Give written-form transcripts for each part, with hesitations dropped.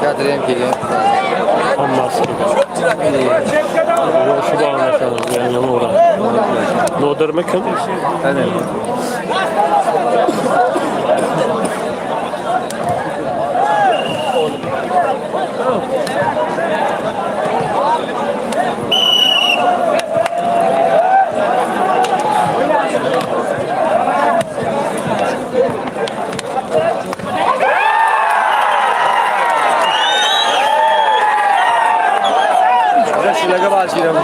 Kadriyem geliyor. Anlarsın. Şu bağlanışalım yani orada. Ne demek ki? Evet. Şuraya bağlı girmiş.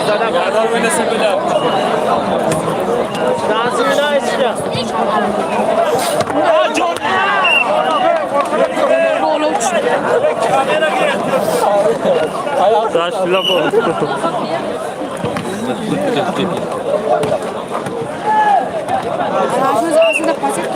Zaten kadar oynasa bile. Dansını da istiyor. John. Taş laf oldu. Ağzınız ağzında paket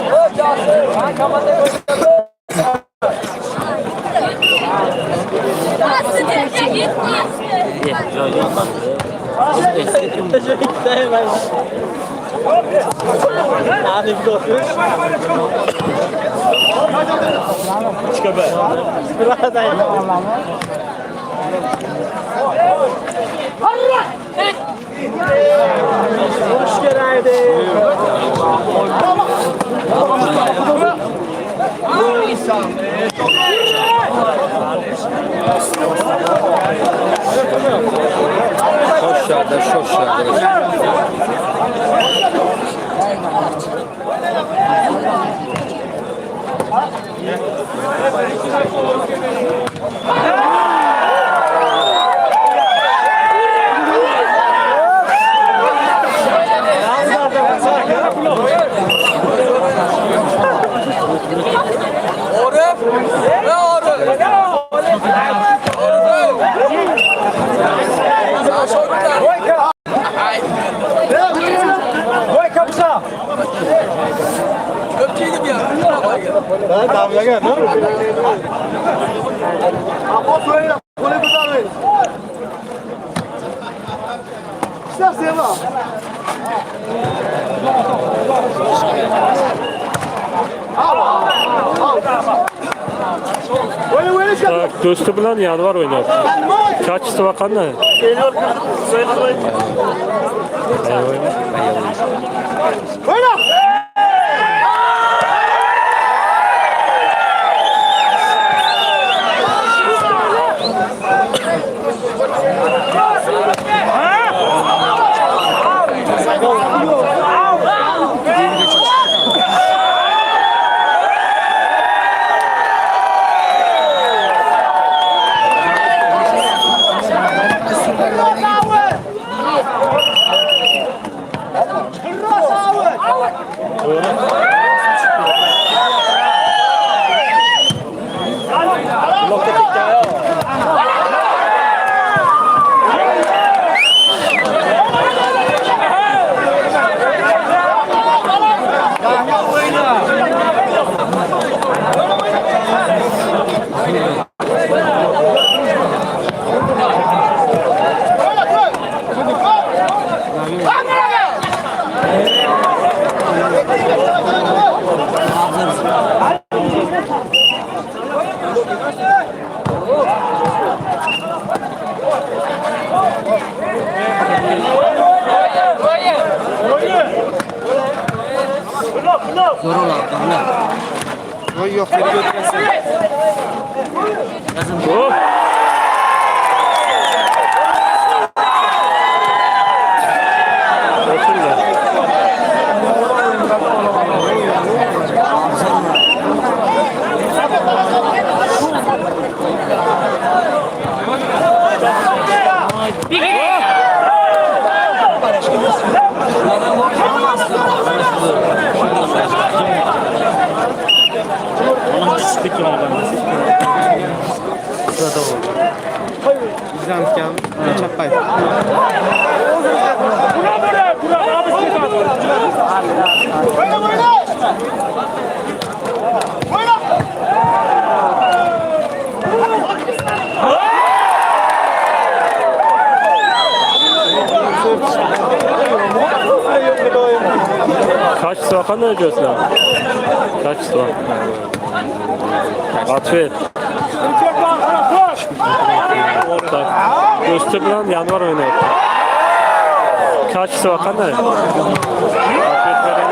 Hoş geldin. Şoşlarda, şoşlarda. Dostu bilan yanvar oynar. Kaçtı bakan ne? Zor olan. Yok, beni götürmesin. Hop! Bizden çapay. Kaç sıvakan ne diyorsun abi? Kaç sıvakan? Atvet. Göster bilen yanvar oynuyor. Kaç sıvakan ne? Atvet veren.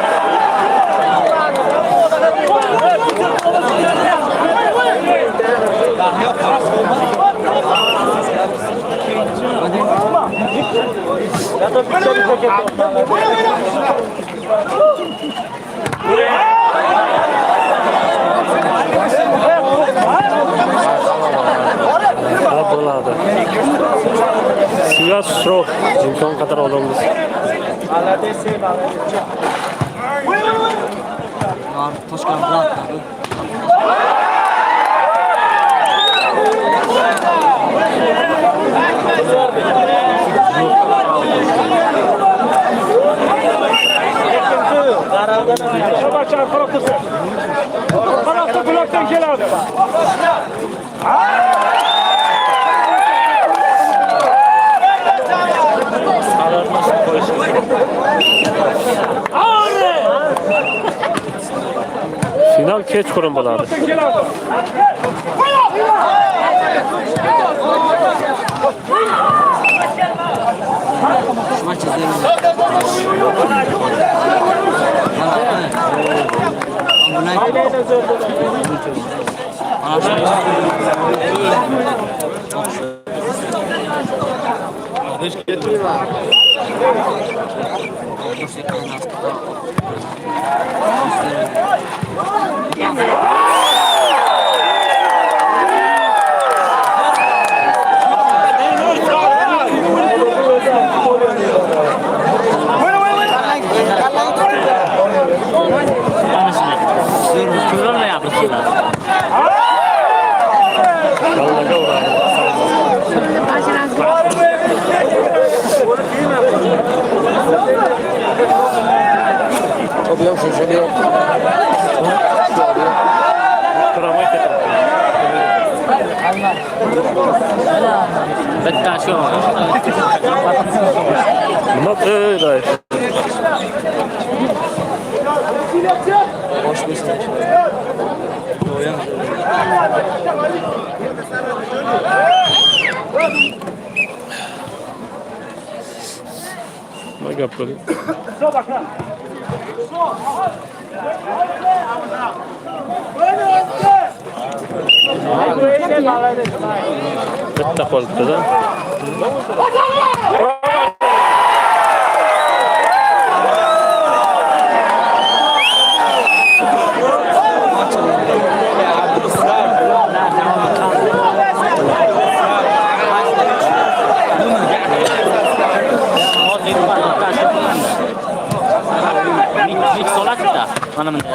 Болады. Sivas Stroh imkon qadar olamiz. Toshkent bilan Tarafta bloktan keladi. Final kech qurum bo'ladi. maç izleyelim. Bitta shu. Nima qilay? Nima gap bo'ldi? Bitta qolibdi-da. Mix solatda. Mana bunda.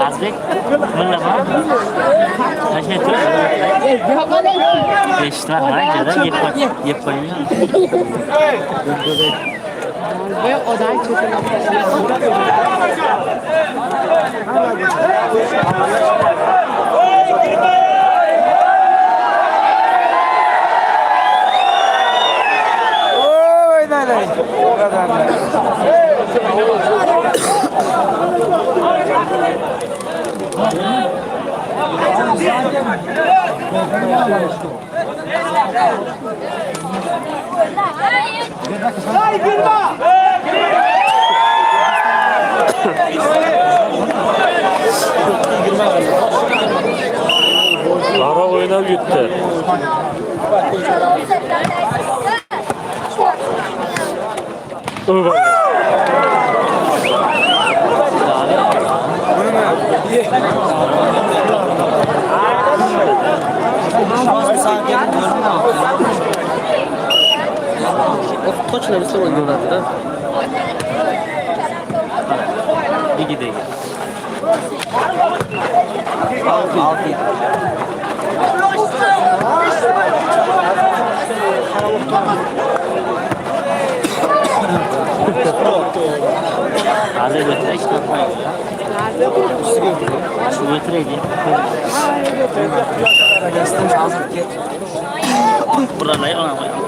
Azbek, mana bor. Tashlaydi. Eshitma, anchada yeb qo'ying. Ve oday çözülmüş. Ara oynab yutdi. Toçla bir sorun görüldü. Bir gidelim. Altı. Hazır götürek tutmayın. Şu götüreyim. Buraları ona koyalım.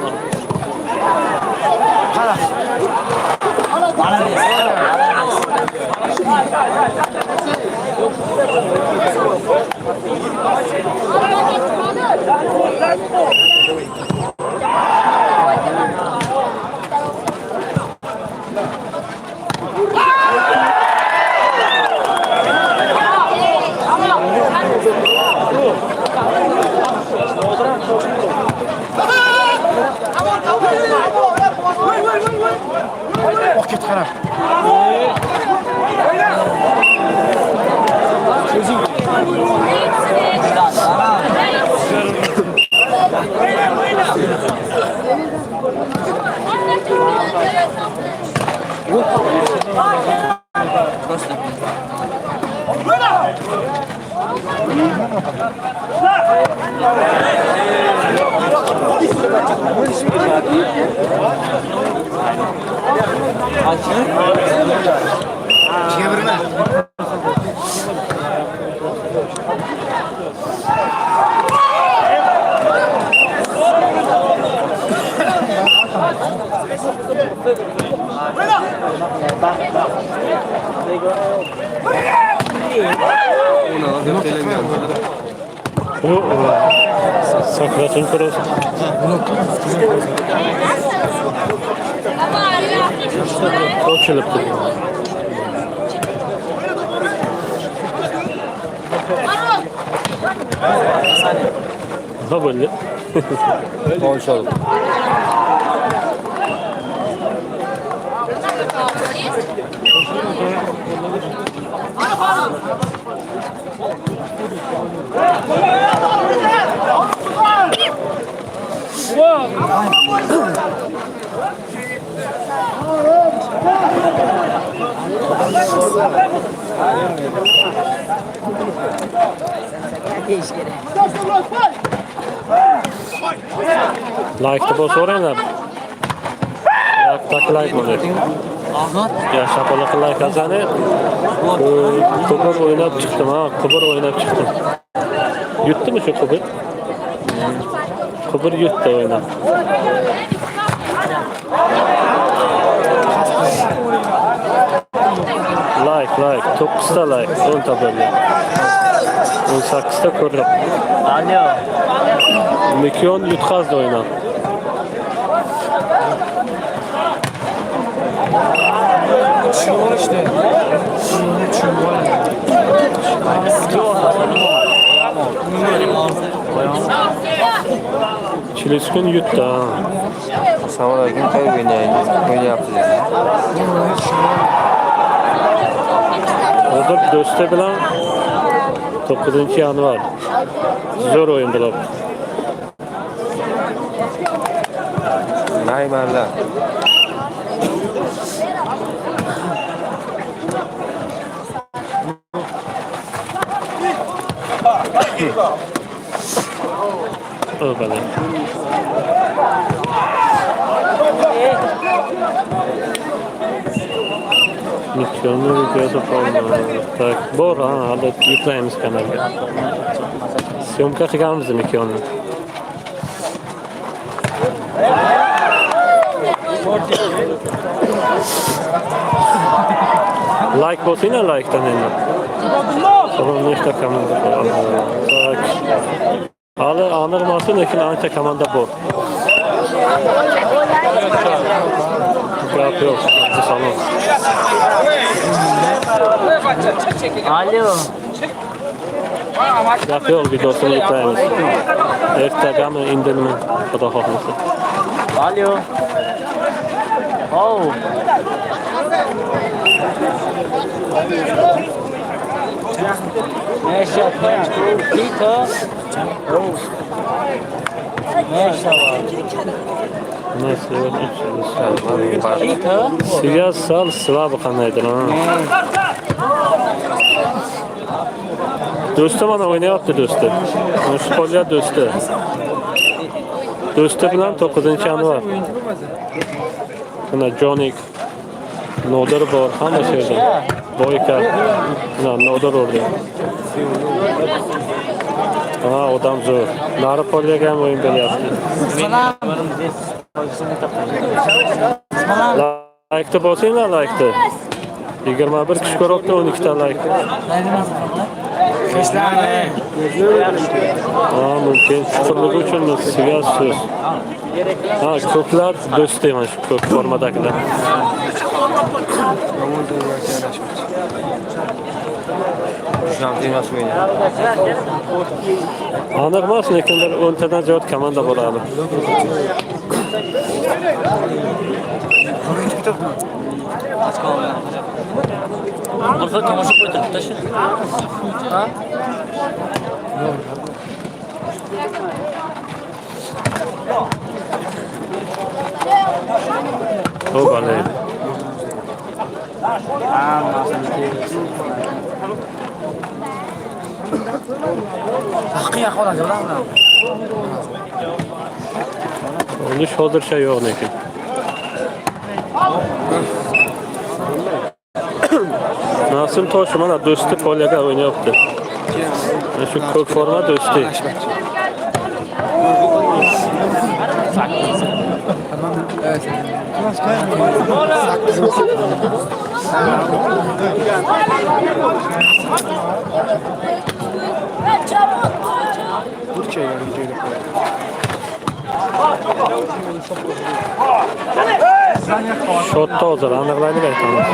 Saklasın kurasın. Koçulup duruyor. Ha böyle. Konuşalım. Like'da boz o'ranglar. Yo'q, like bo'lar. Ya şapalak like azani. Kubur oynab chiqdim ha, kubur oynab chiqdim. Yutdimi shu kubur? Kubur yutdi oynab. Like, 9'ta like, 10'ta böyle. 18'ta ko'rib. Alo. Mikyon yutqazdi oynab. Çuval işte. Çiliskun yuttu ha. Selamünaleyküm. Tabii oynayapsınız. Orada Döste bilan 9 yanvar. Zor oyun bular. Neymarlar. O kadar. Mikronu videoda qolmadi. Tak, bor ha, hali yuklaymiz kanalga. Syomka qilganmiz mikronni. Like bo'lsanglar like'dan endi. Sonra nechta komanda bor? Tak. Hali aniq emas, lekin ancha komanda bor. Gap yo'q. Salom. Alo. Gap yo'q, videosini yuklaymiz. Ertagami indinmi? Xudo xohlasa. Alo. Oh. Meşe Pito. Meşe var. Neyse, Pito. Siga sal slab qandaydir ha. Do'sti mana o'ynayapti do'sti. Shu qolgan do'sti. Do'sti bilan 9-yanvar. Mana Jonik Nodir bor, hamma yerda. Boyka. Mana Nodir o'rdi. Ha, odam zo'r. Nari qolgan ham o'yin beryapti. Like'ni bosinglar, like'ni. 21 kishi ko'ryapti, 12 ta like. Ha, mumkin. Chuqurligi uchun sizga so'z. Ha, ko'plar do'st emas, ko'p formadagilar. Aniq emas, lekin bir 10 tadan ziyod komanda bo'ladi. Orada tomosha qo'ydi, taşı. Ha? O balay. Haqiqiy qoladi, ularni. Uni hozircha yo'q lekin. Nasim Tosh mana do'sti Polyaga o'ynayapti. Shu ko'k forma do'sti. Shotda hozir aniqlaylik aytamiz.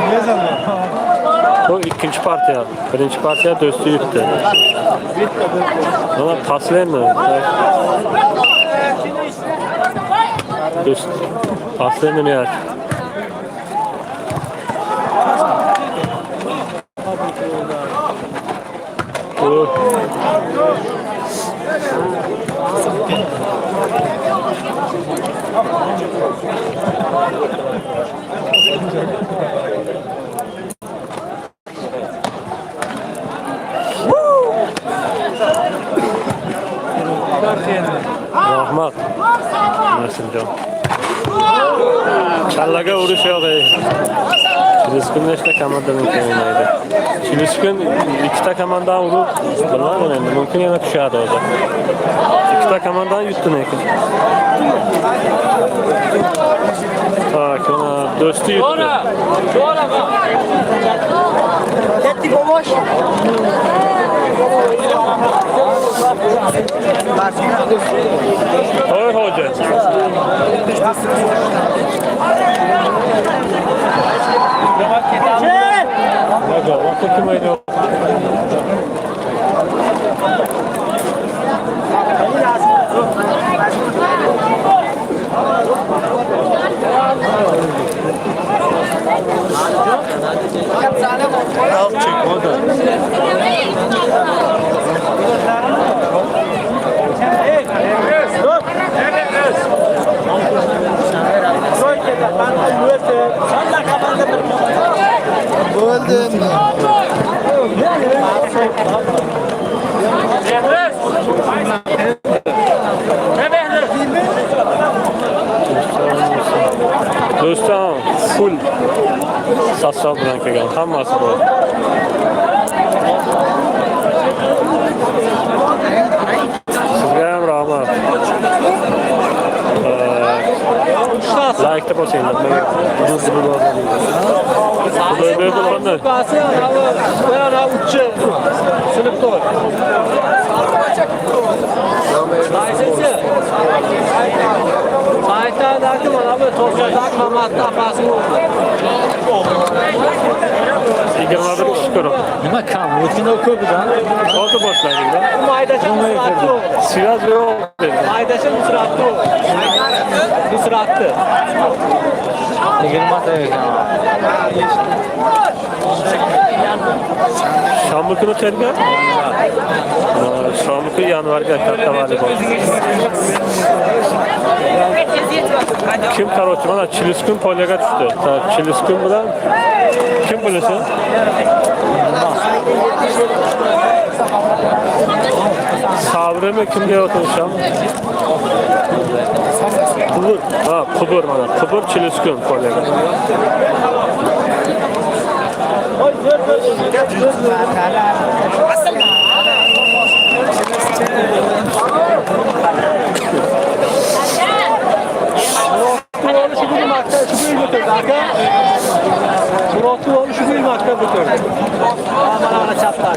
Bu ikkinchi partiya. Birinchi partiya do'sti yutdi. Mana paslaymi? Do'st paslaymi niyat? Rahmat. Nasimjon. Kallaga urish yo'q. Chiliskun nechta komandadan o'ynaydi. Chiliskun ikkita komandadan urib, bilmadim endi, mumkin yana tushadi hozir. Ikkita komandadan yutdi lekin. Tak, mana do'sti yutdi. Ketdi bobosh. Hoy hoca. Hoca, vakit kim oynuyor? Al çek hoca. Do'stim full sassab bilan kelgan, hammasi bor. Sizga ham rahmat. Like Ayakta basayım. Böyle böyle olanlar. Bayağı uççu. Sınıfta var. Saytadaki bana böyle Tosya'dan Mamat'ta basın oldu. İgirmadır çıkıyorum. Nima kam? O'tgan ko'pidan. Oldu boshlaydi. Maydacha Nusratli o. Siyaz yok dedi. Maydacha Nusratli o. Nusratli. 20 ekan. Şamlıkını terga. Şamlıkı yanvarga kattavali bol. Kim karochi? Mana Chiliskun polyaga tushdi. Chiliskun bilan kim bilasan? Sabrimi kimga o'tisham? Qubur. Ha, Qubur mana. Qubur Chiliskun polyaga. Muratlı oğlu şu bir maktab götürdü. Aman ana çaplar.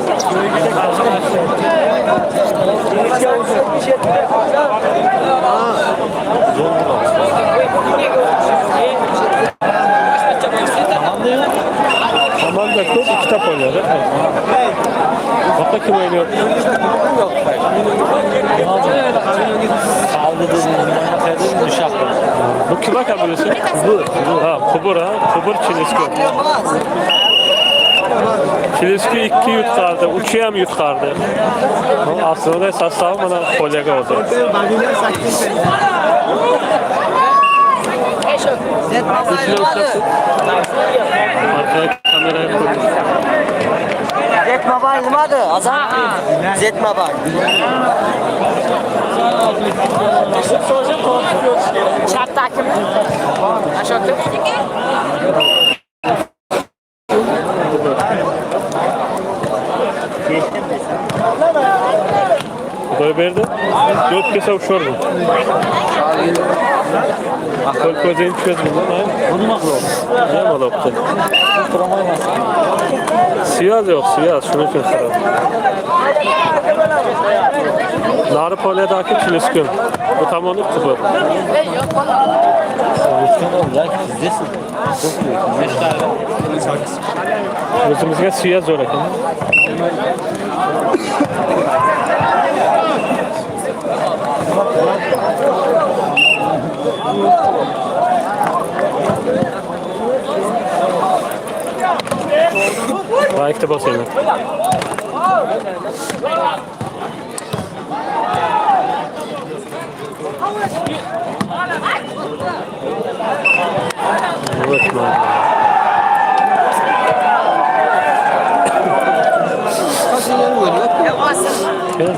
Aman da ko'p ikkita polyaga. Hatta kim oynuyor? Bu kime kabulüsün? Qubur. Ha, Qubur ha. Qubur Chiliskun. Chiliskun 2 yutqardi, 3 ham yutqardi. Aslında sastavı mana polyaga oldu. Arkaya kamerayı koydum. Zetmabay nimadi? Azam. Zetmabay. Chat'taki mi? Aşağıda. Böyle verdi. Yok kese uçuyordu. Akıl közeyim çözüm. Bunu mu akıl? Ne mi alaptı? Siyaz yok, siyaz. Şunu göstereyim. Narı polyadaki Chiliskun. Bu tam onu Qubur. Özümüzge siyaz zor ekan. Ayakta basayım. Evet,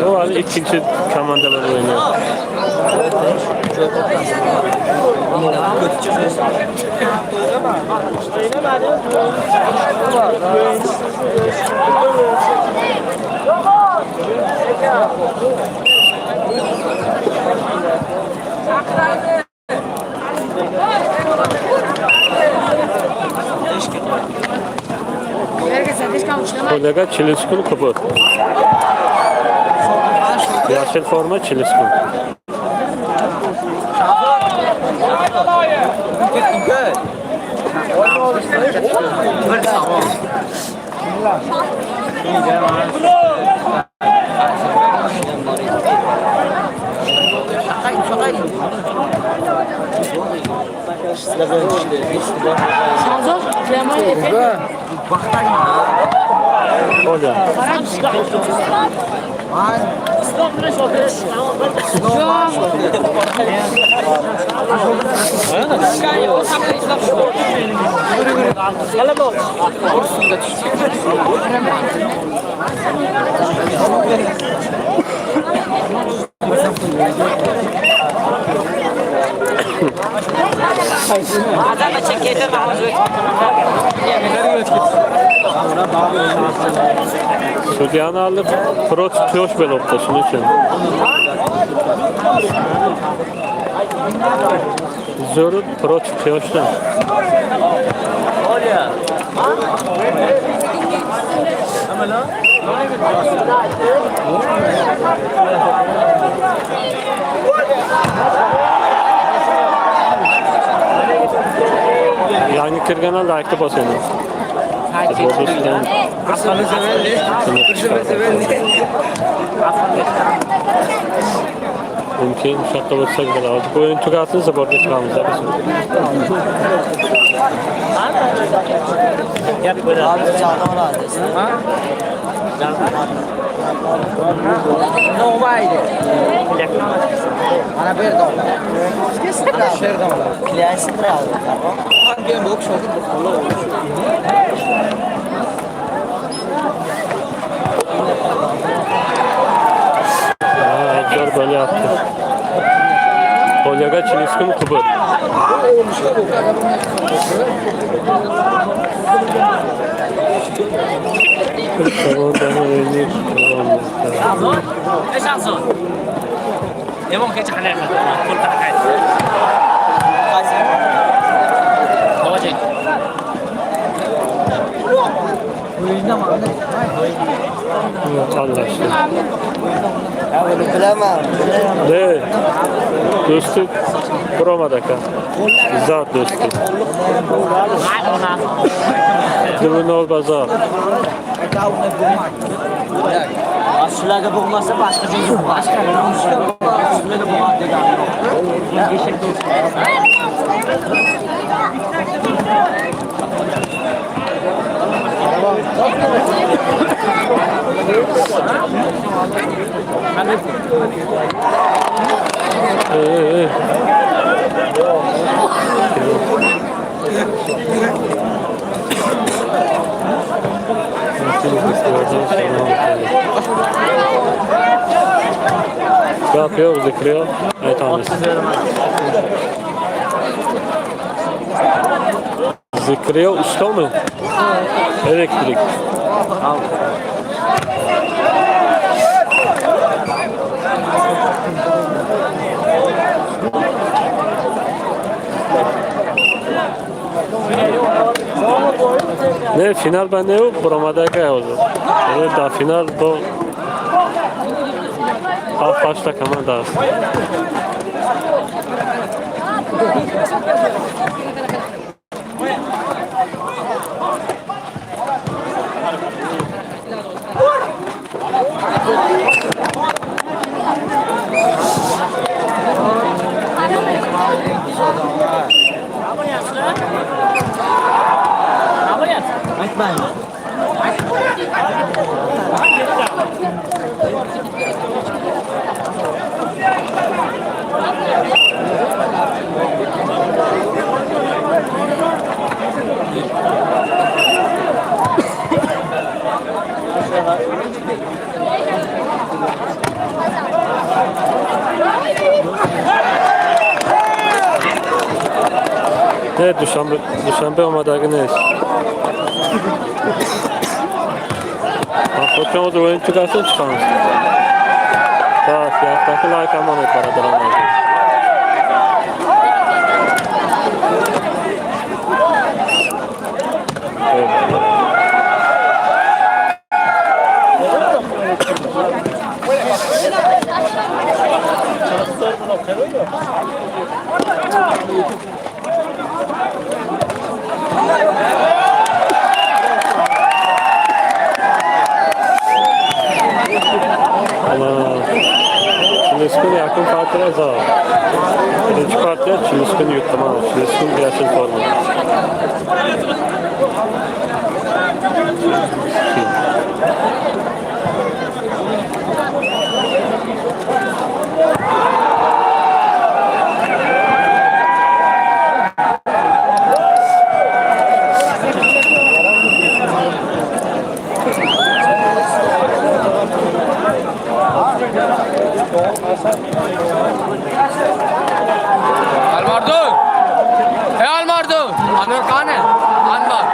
o var ikinci komandalar oynuyor. Kolega Chiliskun Qubur. Yaşıl forma Chiliskun. Sanzo, Cleman Efe. Olha. Adam çekeydi. Sudyani alıp pro tutuyor belopta şunun için. Zorut pro tutuyor da. Yani kirgana layıklı basıyor. Aslanı severdi. Kırşımı severdi. Mümkün şartta olsa güzel aldık. Bu oyun tükatınızsa borca çıkamız da bizim. Abi çağırma adresi. Ne olaydı? Bana bir dolar. Bana şer dolar. Kliensin buraya aldım. Hangi bok şoku? Edgar böyle yaptı. Olyaga Çiliskun Kubur. ايش عصر؟ يا ممكن تحلل كل حاجه هواجي Allah aşkına. Ya bunu bilemem. Ne? Dostluk Roma'daka. Zat dostluk. Dümün ol bazar. Aşılaga bulmasa başka şey yok. Başka bir şey yok. Aşılaga bulmadı Ne yapıyor? Zıkrıyor. Evet tanesi. Zıkrıyor usta mı? Elektrik. Ne final bende yok, Roma'daki oldu. Evet daha final bu. Alt başta kaman daha. Ne Duşanbe olmadığı ne iş? Bakın o da oyun çıkarsın çıkamaz. Daha fiyattaki layık aman et paradır onlardan. Çiliskun yakın partiye zor. Birinci partiye Çiliskun yutlama. Çiliskun yaşın formu. Almardun! Hey Almardun! Anur Khan है? Anwar.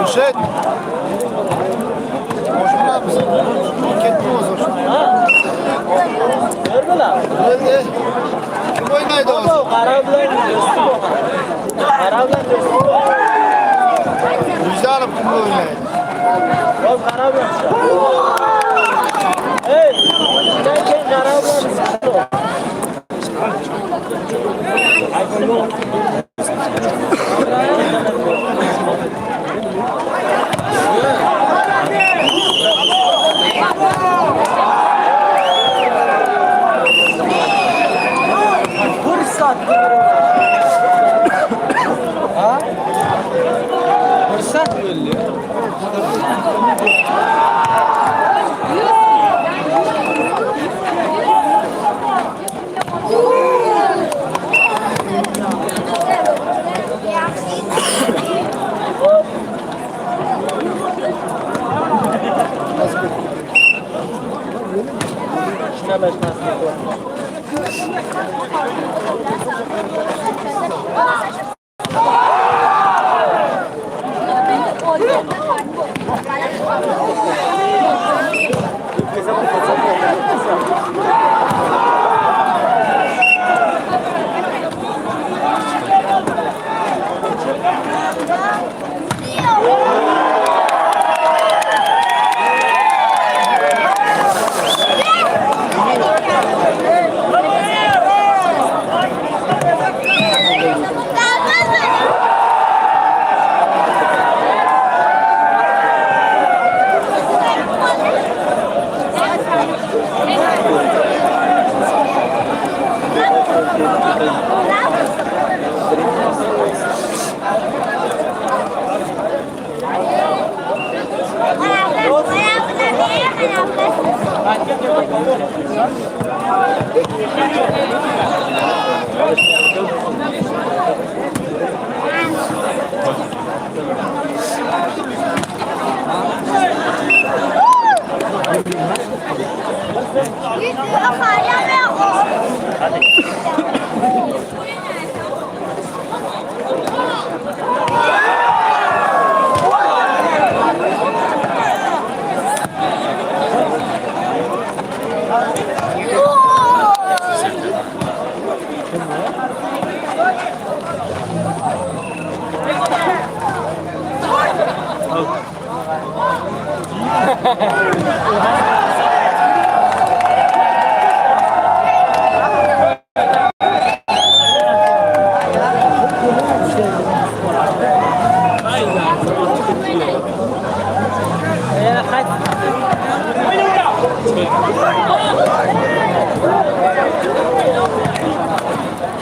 Hoşet. Hoşuna mısın? Kettin o zaman. Öyle. Kim oynaydı o? Vicdanım kim oynaydı? Fırsat böyle.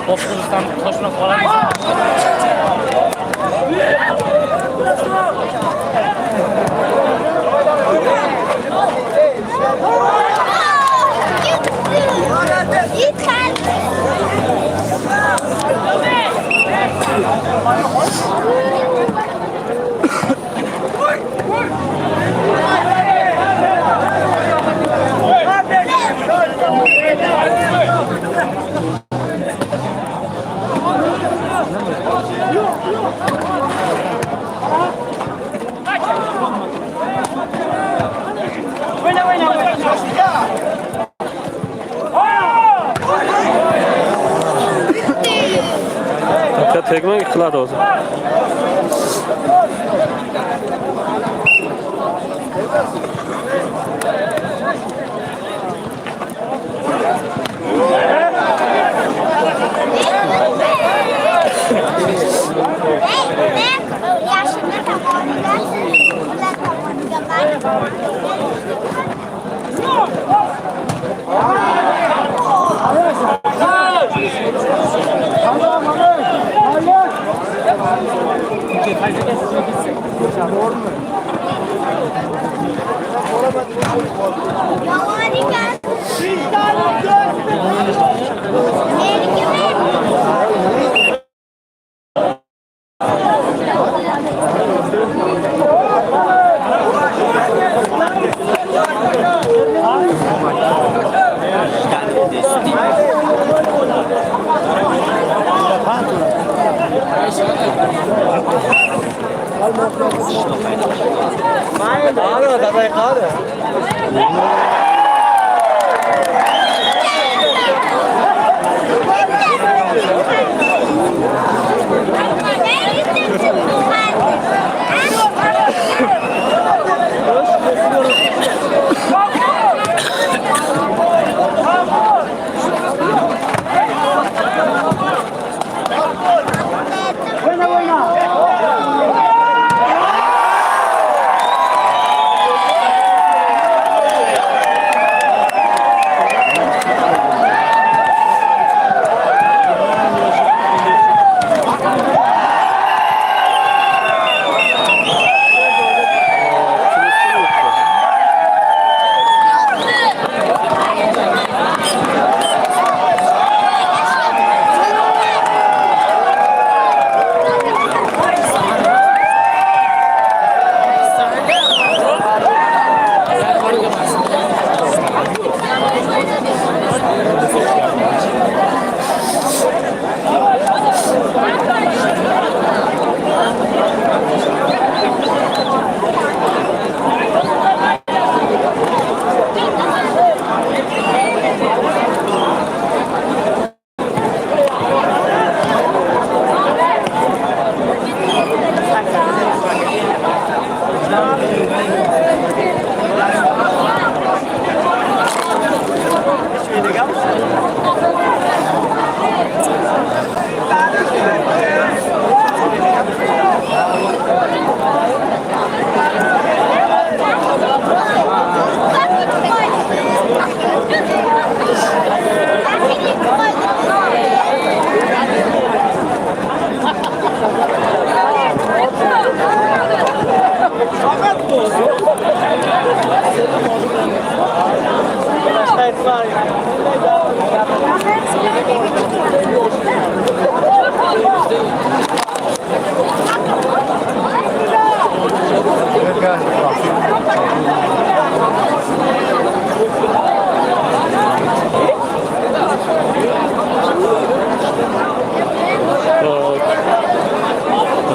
Boşluktan koşmak kolay mı? Tekme yıkıladı o zaman. Ağrı da kaydı.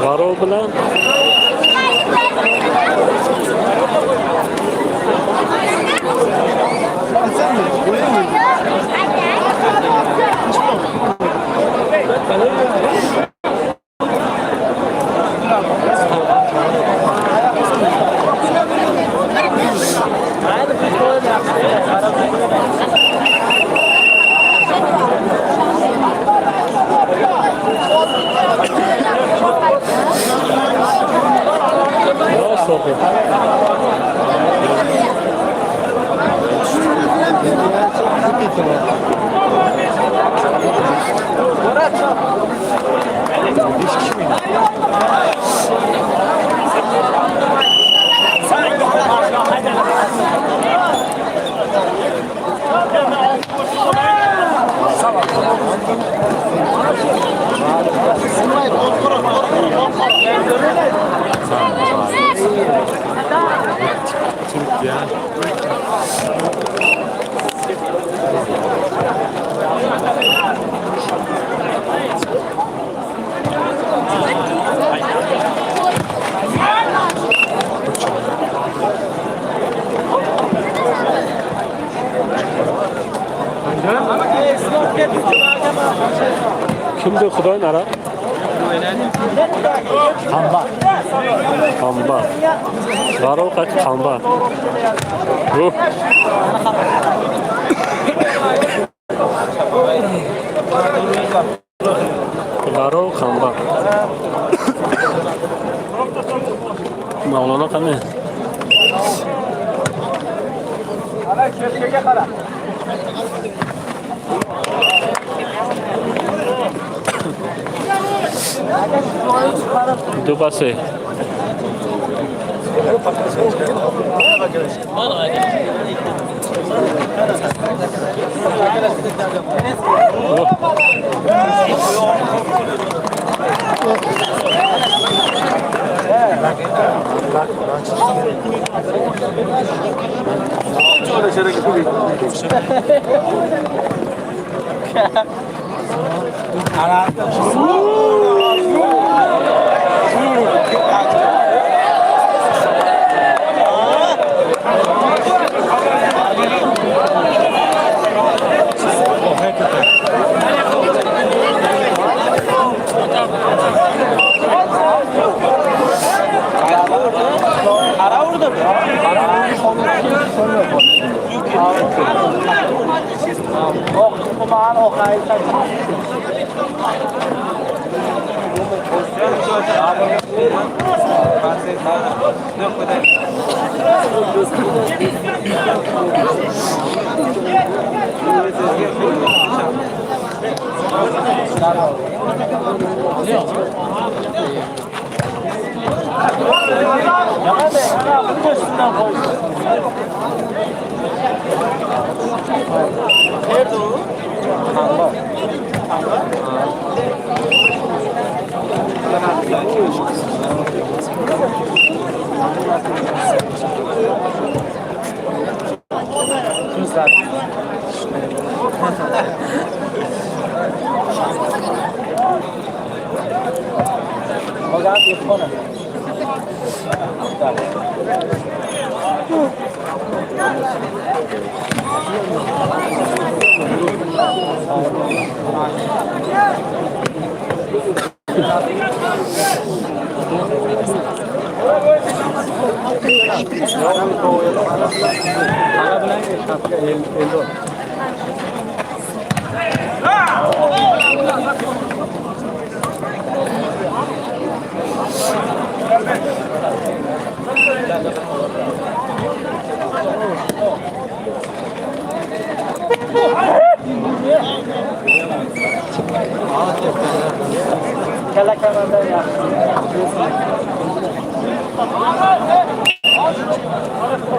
Garov bilan kimdir Xudoy nara? Qamba. Qamba. Garov qaç qamba. Ruh. Garov qamba. Mavlana qani? Ana köşeye qara. Dubası. Ana.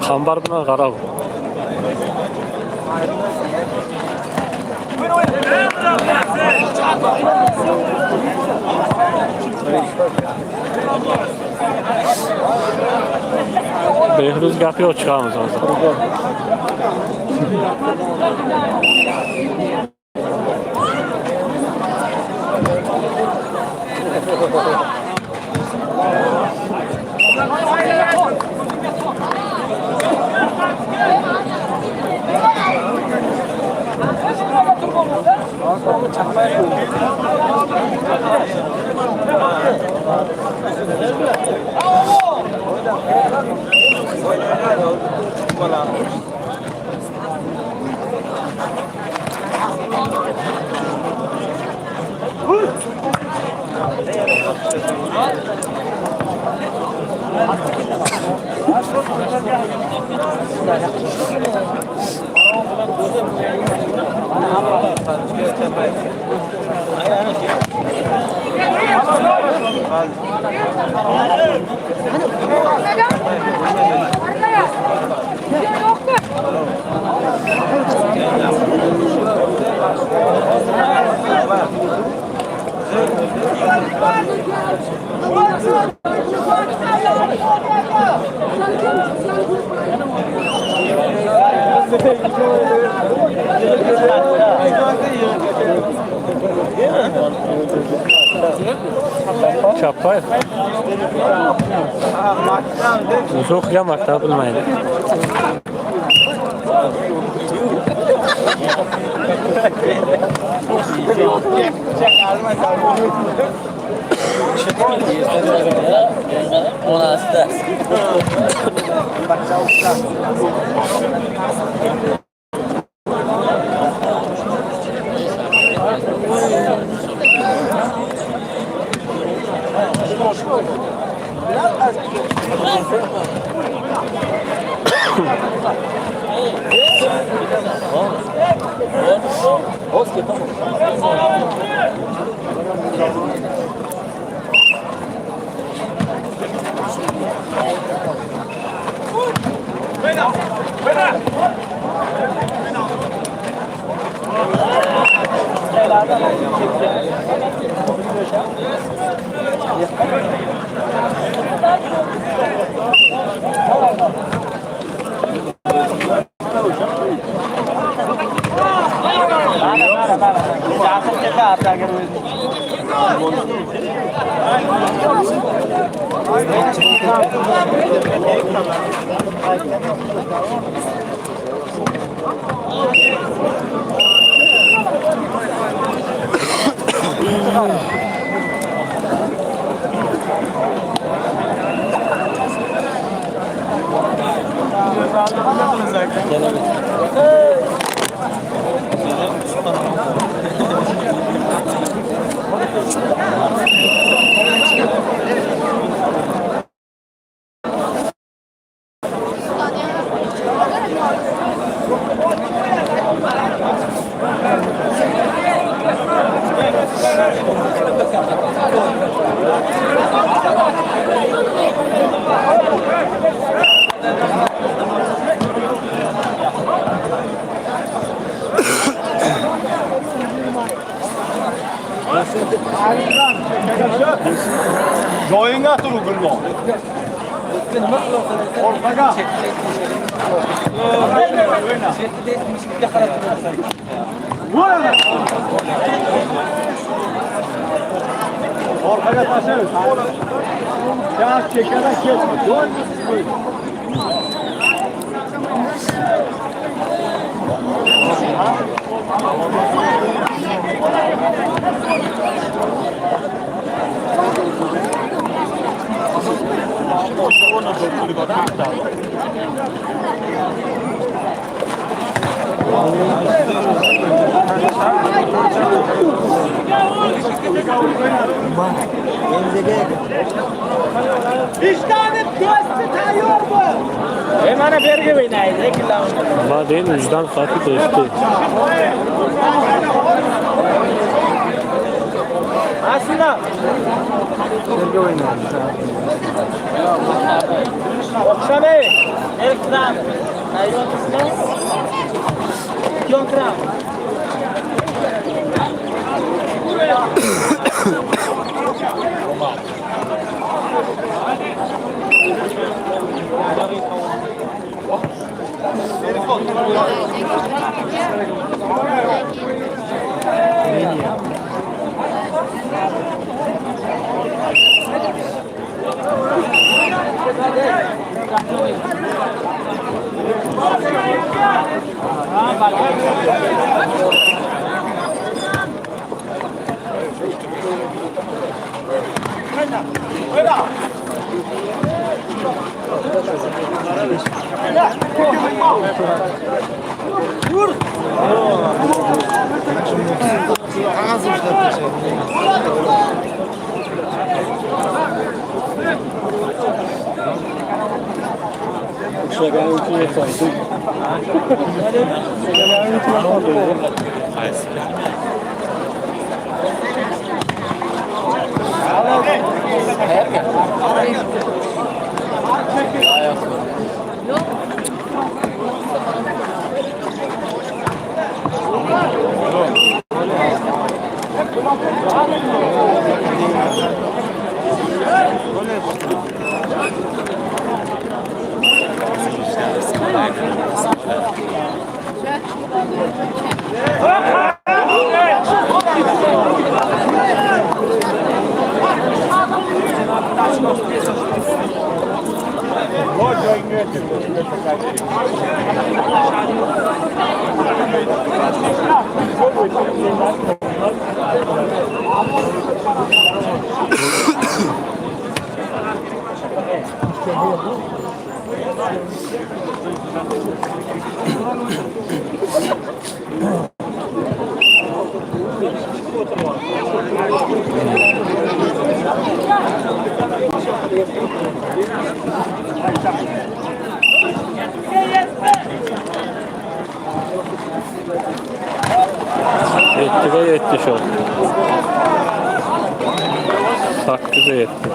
Qambar bilan qarab. Behruz gapi yo'q chiqamiz hozir. Çapay. O'zi o'qigan maktab bilmaydi. Joyinga turu gulmo. Ortaga. Ortaga taşı. Ya çekerek geçme. Mana bergi o'ynaydi, ikkilanib. Ma değil, vicdan farkı dostu. Aslında bergi o'ynaydi. O'xshamay. Ekran. Ayyoqsizlar. Yo'qram. Yetti ve yetti şu an. Saklı da yetti.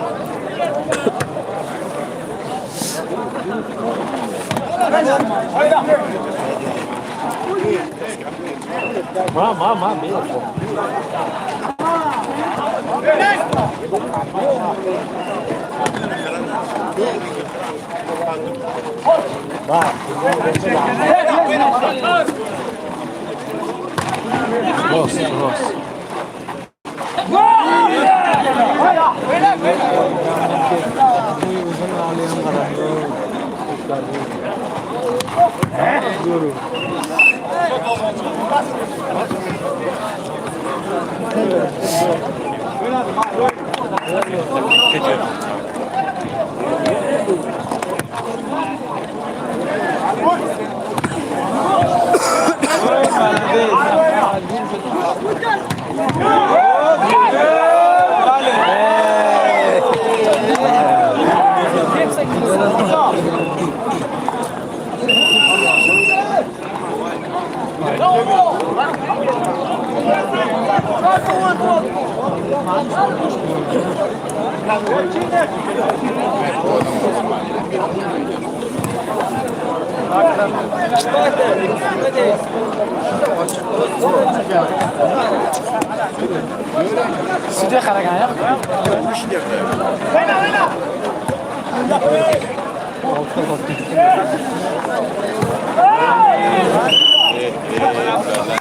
Sizde qaragan yo'q?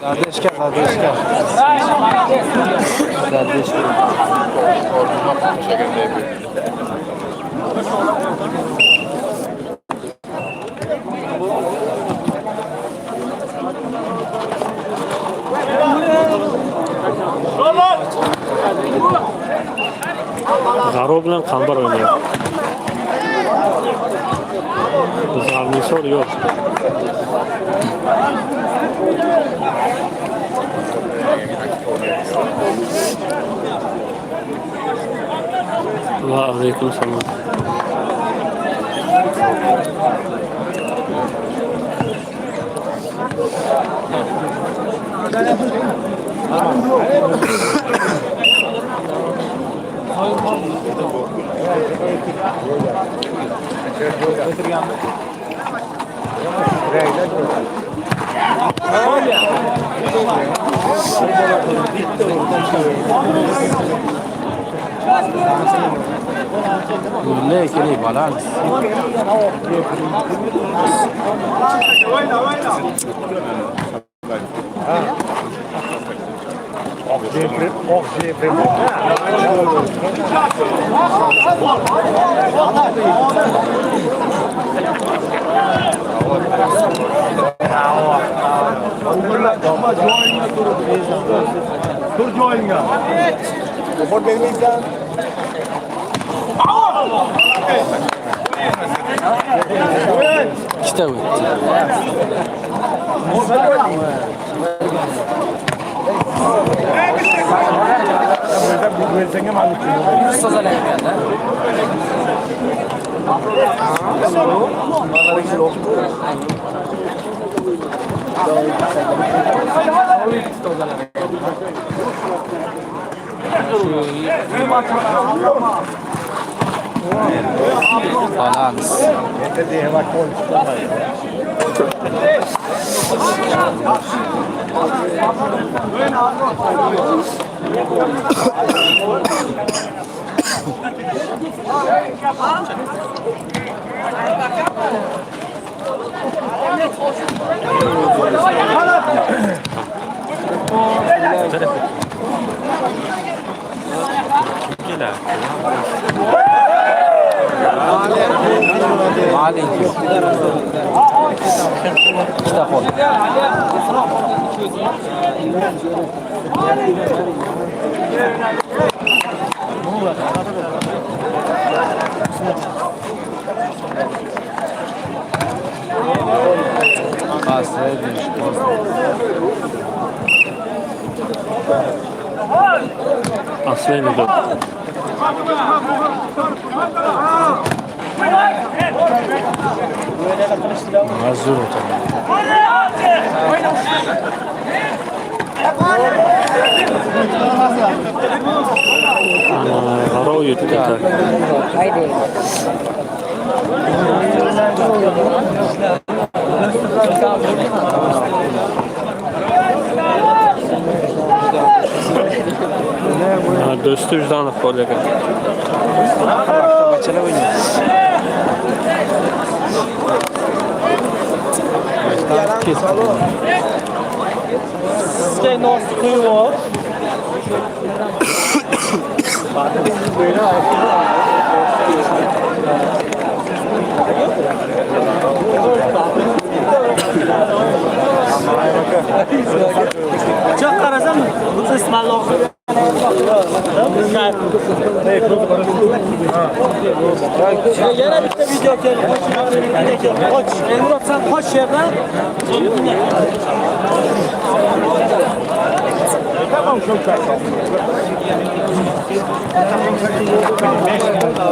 Kardeşke. Kardeşke. Garo bilan Qambar o'ynayapti. Zarnisor yo'q. Va alaykum salom. Lekin balans. Dur joyinga. Qo'l bermaysan. İkita o'tdi. Balans. Malinki. İkita qo'l. Aslayla dön. Mazur Garo yutdi. Do'sti Vijdanov qo'l ekan. Bachchalar o'ynaydi. Sizga nosti qo'yib. Çok qarasam, bu ismalloq. Yana bitta video keldi. Qoch, Emrod sen qoch yerdan. Tamam çok güzel.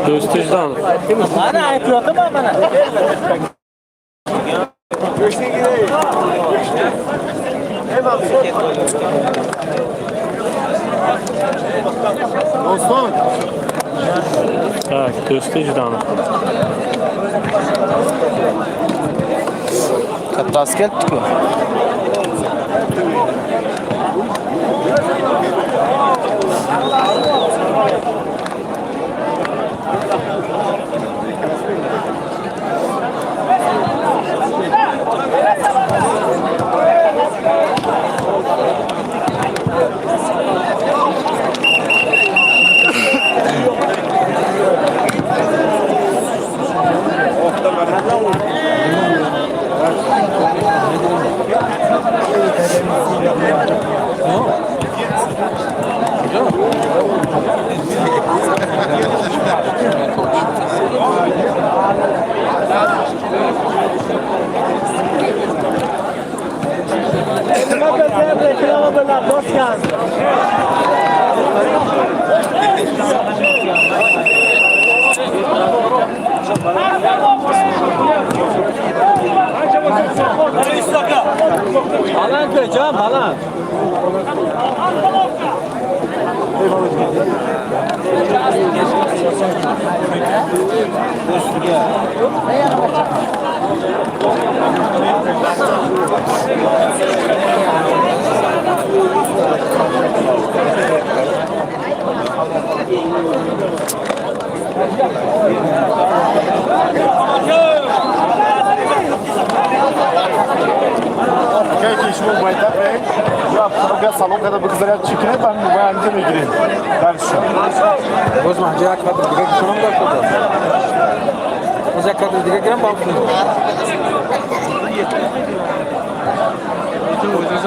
Do'sti Vijdanov. Mana aytyapman mana. Dostum. Ha, do'sti ijdoni. Kattasi kelibdi-ku. Balan koyacağım, balan. Belki işimi bu bayta ve ya burada salon kadar bu kızlar çıkın ben bu bayancı mı gireyim? Ben şu an. O'z mahjak qadriga ko'ram da qo'ydi. O'z qadriga kiram baqdi.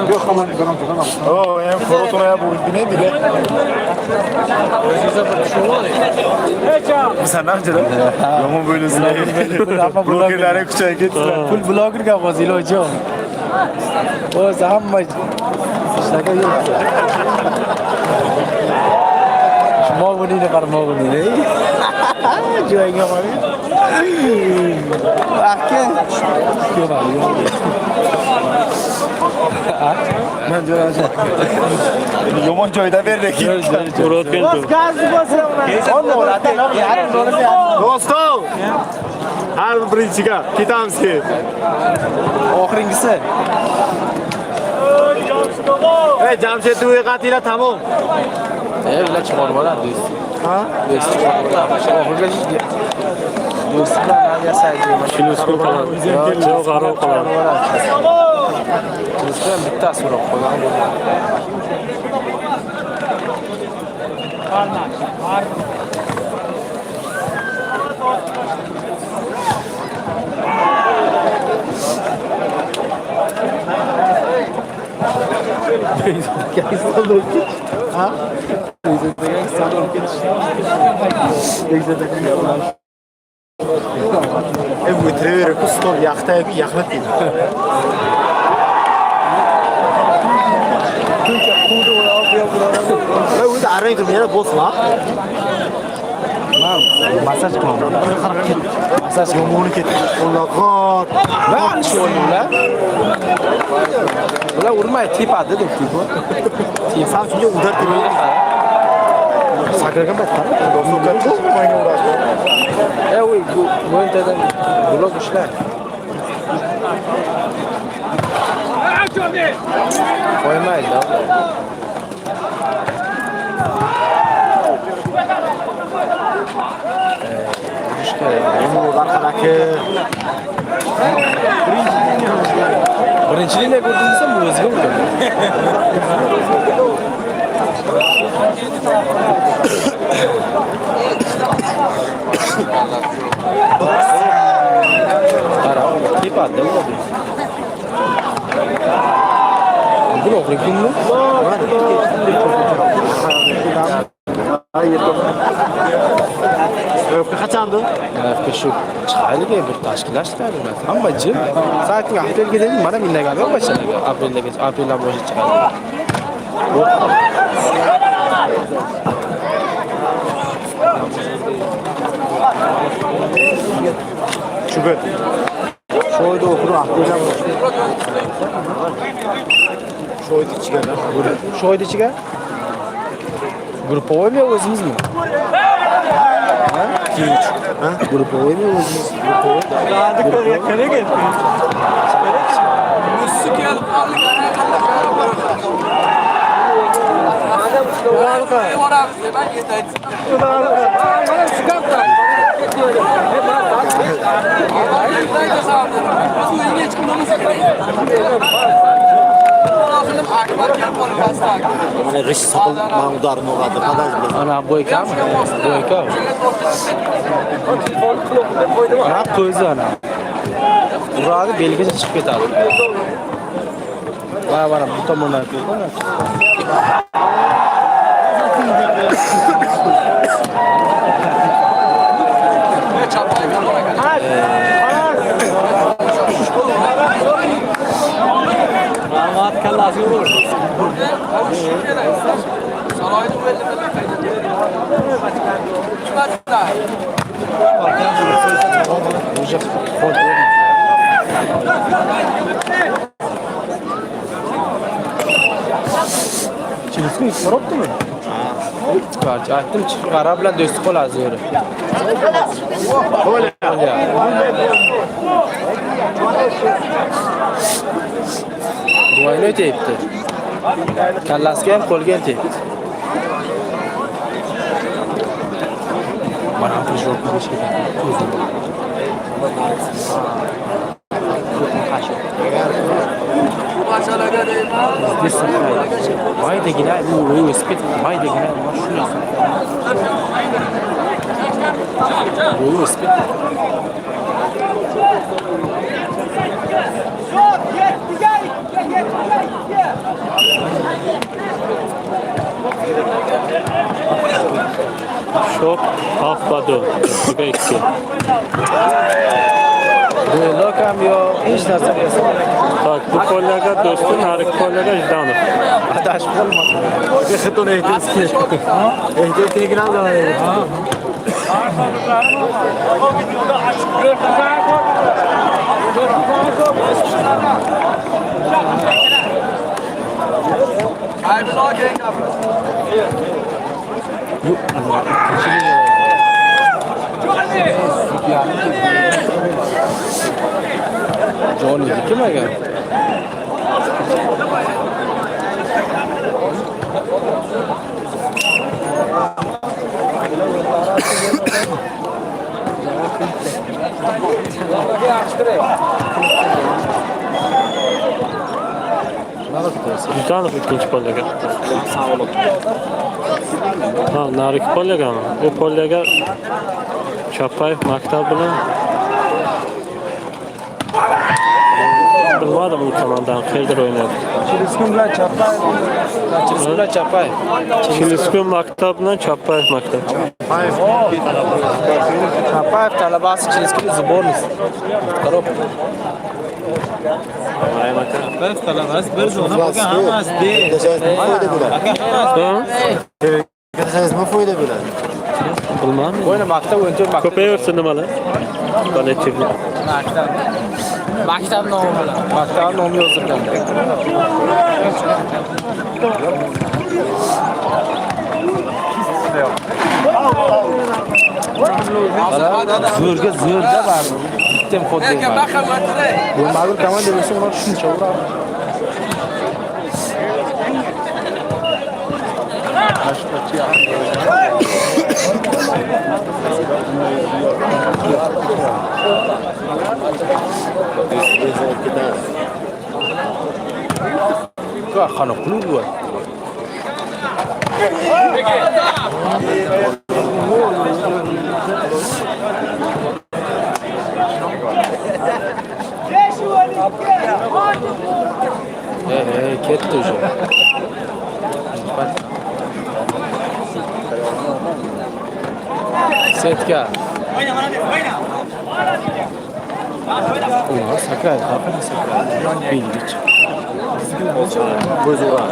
Yo'q, hamon ko'ram turgan. Oo, en forotuna ya bu ne bile. Bu sen ne yapacaksın? Yaman böylesine. Bloggerlere kucağına getirdiler. Full blogger gapmiz, iloji yo'q. O'zi hamma ishlagan yo'q. Mo'g'inini qara, mo'g'inini. Joyga boring. Aka. Ben göreceğim. Yaman joyda verdik. Urayotgan joy. Gazni bosaman. Dostum. Har birinchiga ketamiz ki. Oxirgisi. Hey, Jamshid uy qatila tamom. Ular chiqarib oladi do'st. Ha? Do'st chiqarib oladi. Oxirgacha do'stlar yasaydi. Kilosu qoladi. Yo'q, qaror qoladi. Do'stlar bittasi so'rab qo'ygan. Bu trevere kustol yaxta yaxlat dedi. La u da araydı yana bosma. Masaj qilaman. Masaj Yomoni ketdi. Alloh. Ben shu ular. Ular urmaydi, tepadi deb tipo. Sen shunga udar demaydi. Sakragan battar. Menga uradi. Uy, bu yerdan blok ishlar. Qo'ymaydi. Birinchi liniya ko'rdingizmi? Bu o'ziga urdi. Qara, tepadi u. Bu o'g'likmi? Qachonda? Shu chiqaylik bir tashkillashtiradi. Hamma jim. Soatning aprelga dedik, mana mindaga boshladik. Apreldan boshlab chiqadi. Chubet. Shoyda o'qir apreldan Shoyda ichiga. Shoyda ichiga? Gruppovoymi yo o'zimizmi? Grupovoy mu o'zingiz? Hadi konuya kere geldi. Mana g'ish soqol ma'mudarni o'g'adi. Ana bo'ykami? Bo'yka. Ana qo'zi ana. Uradi belgacha chiqib ketadi. Mana bu tomondan ko'rdim. Rahat kallasi vurur. Chilisini so'rabdimi? Qarchi aytdim, chiqara bilan do'stlik qilasiz yo'ri. Bo'la. Duayni o'tayapti. Kallasiga ham qo'lga ham tegdi. Mana bu jo'q qilish kerak. Maydagina bu velosiped maydagina mashina. Velosiped. Şok hafbadu. Bekki. Duelo cambio hech narsa qilsa. Tak, bu kollega do'stim, har ikki kollega Jdanov. Adashib qolmadi. Xatoni aytibski. Ehtiyotligini oladi. Johnny kim ekan? Jdanov ikkinchi kollega. Ha, narigi kollegami? Bu kollega Chapayev maktab bilan bilmadim u tomondan qayerda o'ynadi. Chiliskun bilan Chapayev. Chiliskun maktab bilan Chapayev maktab. Chapayev talabasi Chiliskun сборный. Qarab. Bir talabasi bir zona bo'lgan hammasi de. Ketasangiz nima foyda bo'ladi? Bilmadim. O'yna maktab o'ynaydi, maktab. Ko'payaversin nimalar? Kollektivni. Maktab nomi bilan. Maktab nomi yozilgan. Zo'rga bor. Bitta kod bermadi. Bu mag'lub komanda bo'lsa, ular shuncha uradi. Qana qulub bor. Ketdi уже. Setka. Ulan sakay, kafana sakay. Bildik. Bo'zura.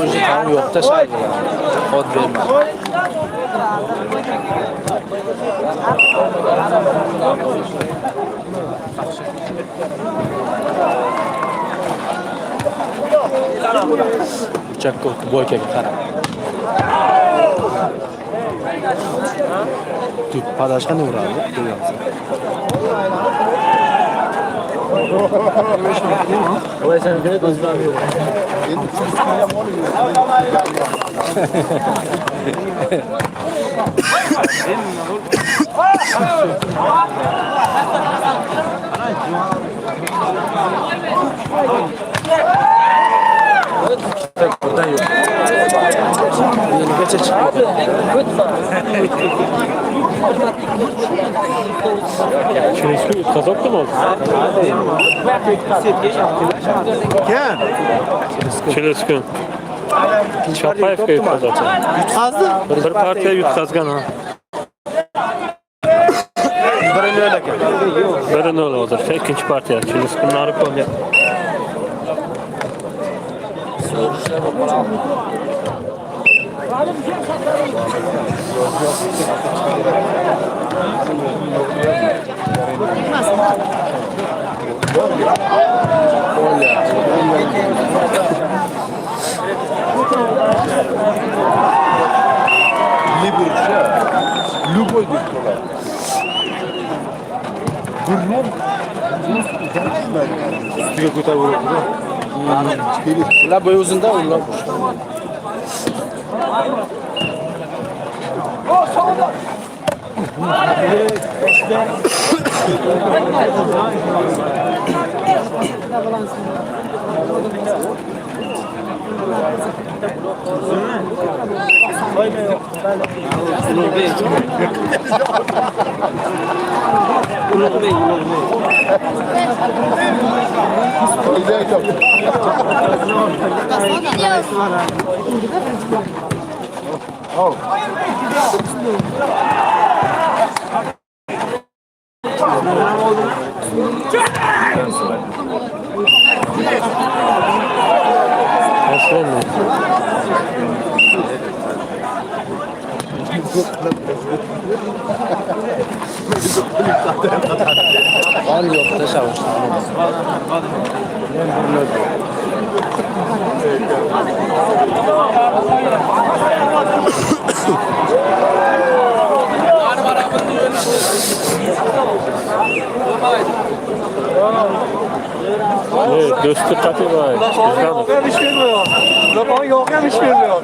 O'zi ham yo'qda shayx. Xod berma. Chakko boykaga qarab. Tut padashqani uradi, ko'ryapsiz. Voy sen ne gözlemiyor. Buradan yok. Yeni geçe çıkıyor. Çelişkin kazak mı oldu? Gel. Çelişkin. Çapayevka'yı kazak. Yutqazdi. Bir partiya yutqazgan ha. Birini öyle ekan. Biri nol olur. İkinci partiya. Çelişkinlari qo'lga. Любой диктор. Burun. Üstüne koyuyor. Ular boy uzunda, ular bosh. Var yok da şavuş. Evet, göstü katı var. Yok yemiş bilmiyor. Lapağın yok yemiş bilmiyor.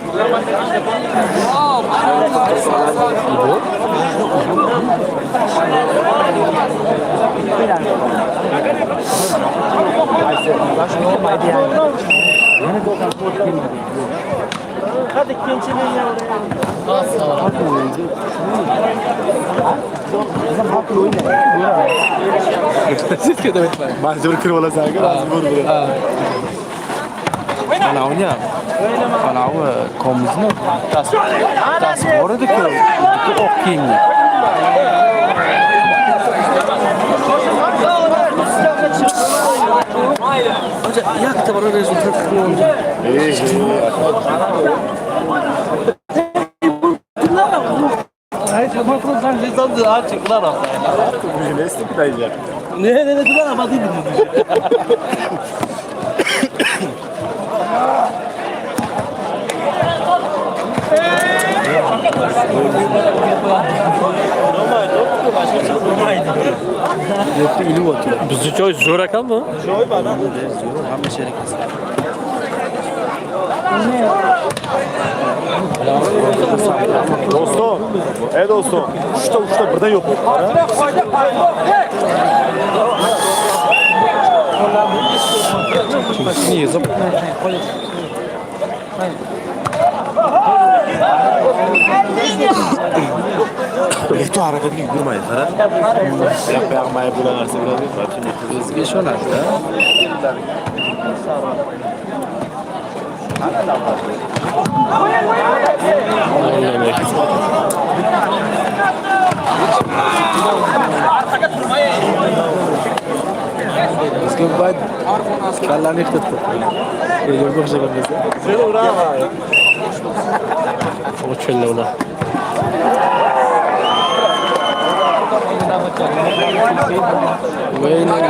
Hadi gençliğin Majbur kırmala saygı lazım burada. Kanavni ham. Kanavi komizni tas bor edi-ku. Oq kiyimli. Yakta bor rezultat qildi. Hayır, tamam sen lisansı açıklar ama. Ne istek dayıcı? Ne dediler ama değil mi? Yo'qda ilib o'tdi. Bizni joy zo'r ekanmi? Hamma sherik. Dostum. Dostum. Uçta birden yok. Kimsini yezib. Eto harakatga yugurmaydi, qara. Yapmaya bulan narsa bilan O'ziga ishonadi-da. Bizga Kallarını yıktırdı. Yok bir şey görmez. Seni uğrağa var. O çölle ulan.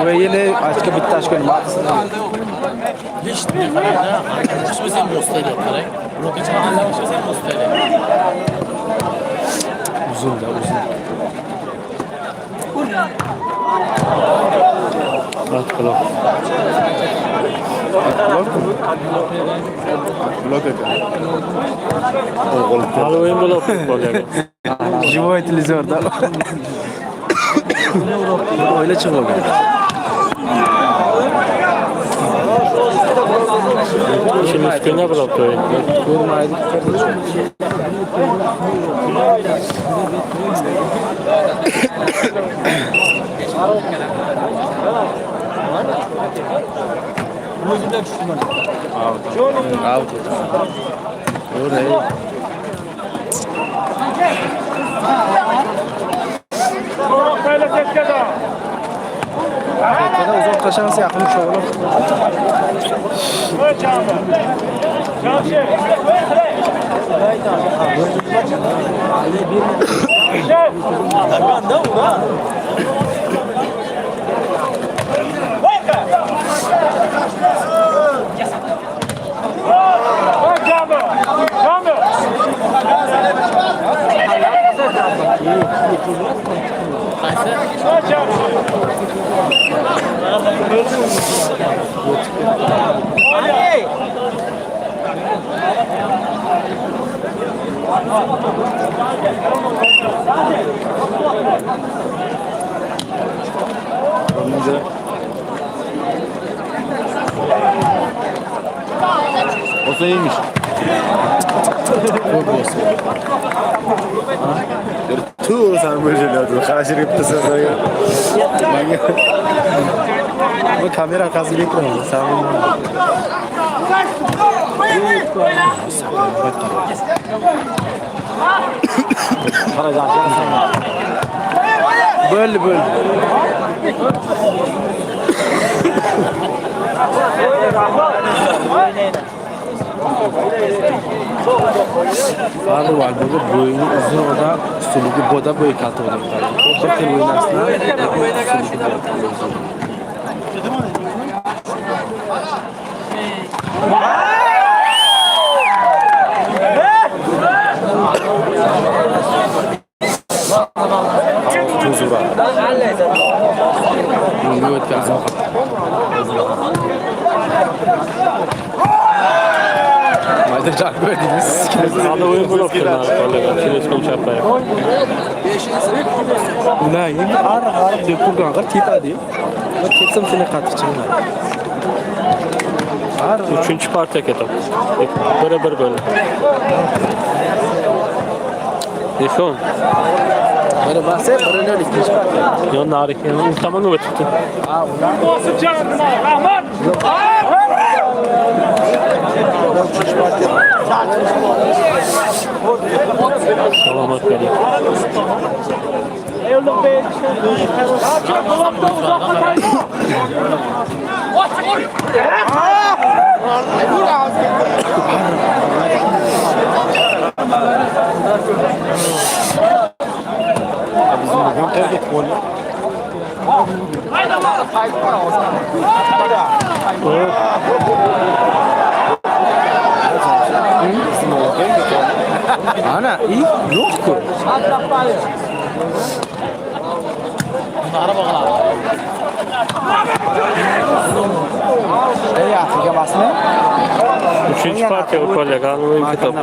Ve yine açık bitti aşkın markasından. Hiç ne kadar da arkadaşımı sen gösteriyor. Roket çağırlar sen gösteriyor. Uzun da uzun. At blok. Blok ediyor. Al oyun blok kolye. Живой телевизор, да? Öyle çıkıyor. Şimdi üstüne blok oyun. Görmeyi Out. Orayı. Tekrar uzak taşansı yakmış oğlum. O sen iyiymiş. Tu sen böyle şeyler. Karşılık yaptı sen ya. Bu kamera arkası bekliyor. Sen böyle böyle. Abi var burada boyunu uzun oda üstündeki boda boyu katı oda. Bakın oynarsınlar. Tuzura. Bunu ötkezim. Mayda can gördünüz. Hadi oyun blok oyun kolye. Şimdi üstüne çarpaya. Buna yine ağır bir kurgan kadar kita diyor. Bak kesim seni katı çıkıyor. Üçüncü parça ketim. Böyle. Nefon. Böyle bahse böyle öyle ikinci parça. Yon narik. Tamam mı tuttu? Selamat geliyor. Ana iyi yok ki. Afrika basma. Üçüncü parça o kolye. Kanun oyun kitap.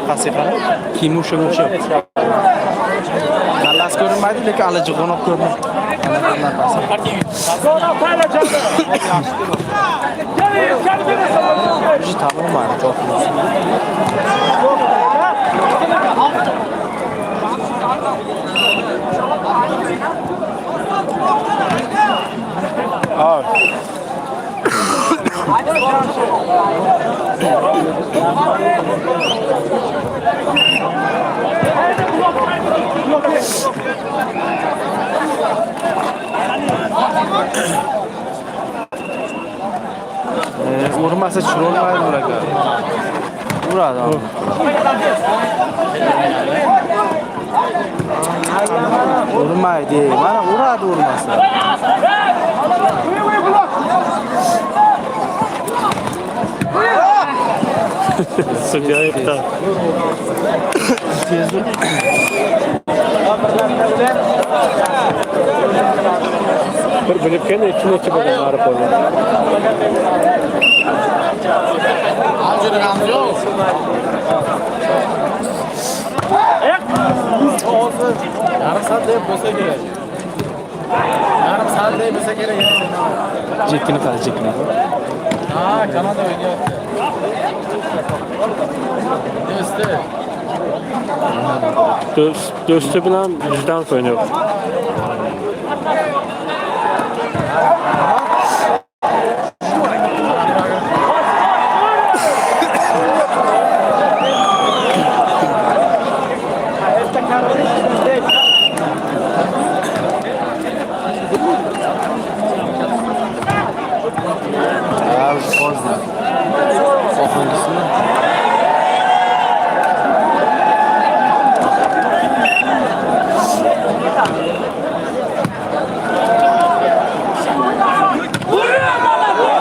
Kim uşu. Kallas görünmedi lekin alıcı konak görünür. Tamam var çok Abi. Vurmasa çürolmaydı ularga. Vuradi ama. Vurmaydi. Mana uradi vurmasa. Sudya iptal. Bir bilip kendi iki bölüm arıp oldu. Amcının amca yok. Yarım saat deyip olsa gerek. Yarım saat deyip olsa gerek. Cekini qara, cekini. Aa, Kanada oynuyor. Dostu bilen yüzden oynuyor. Abi fazla. Okungisini.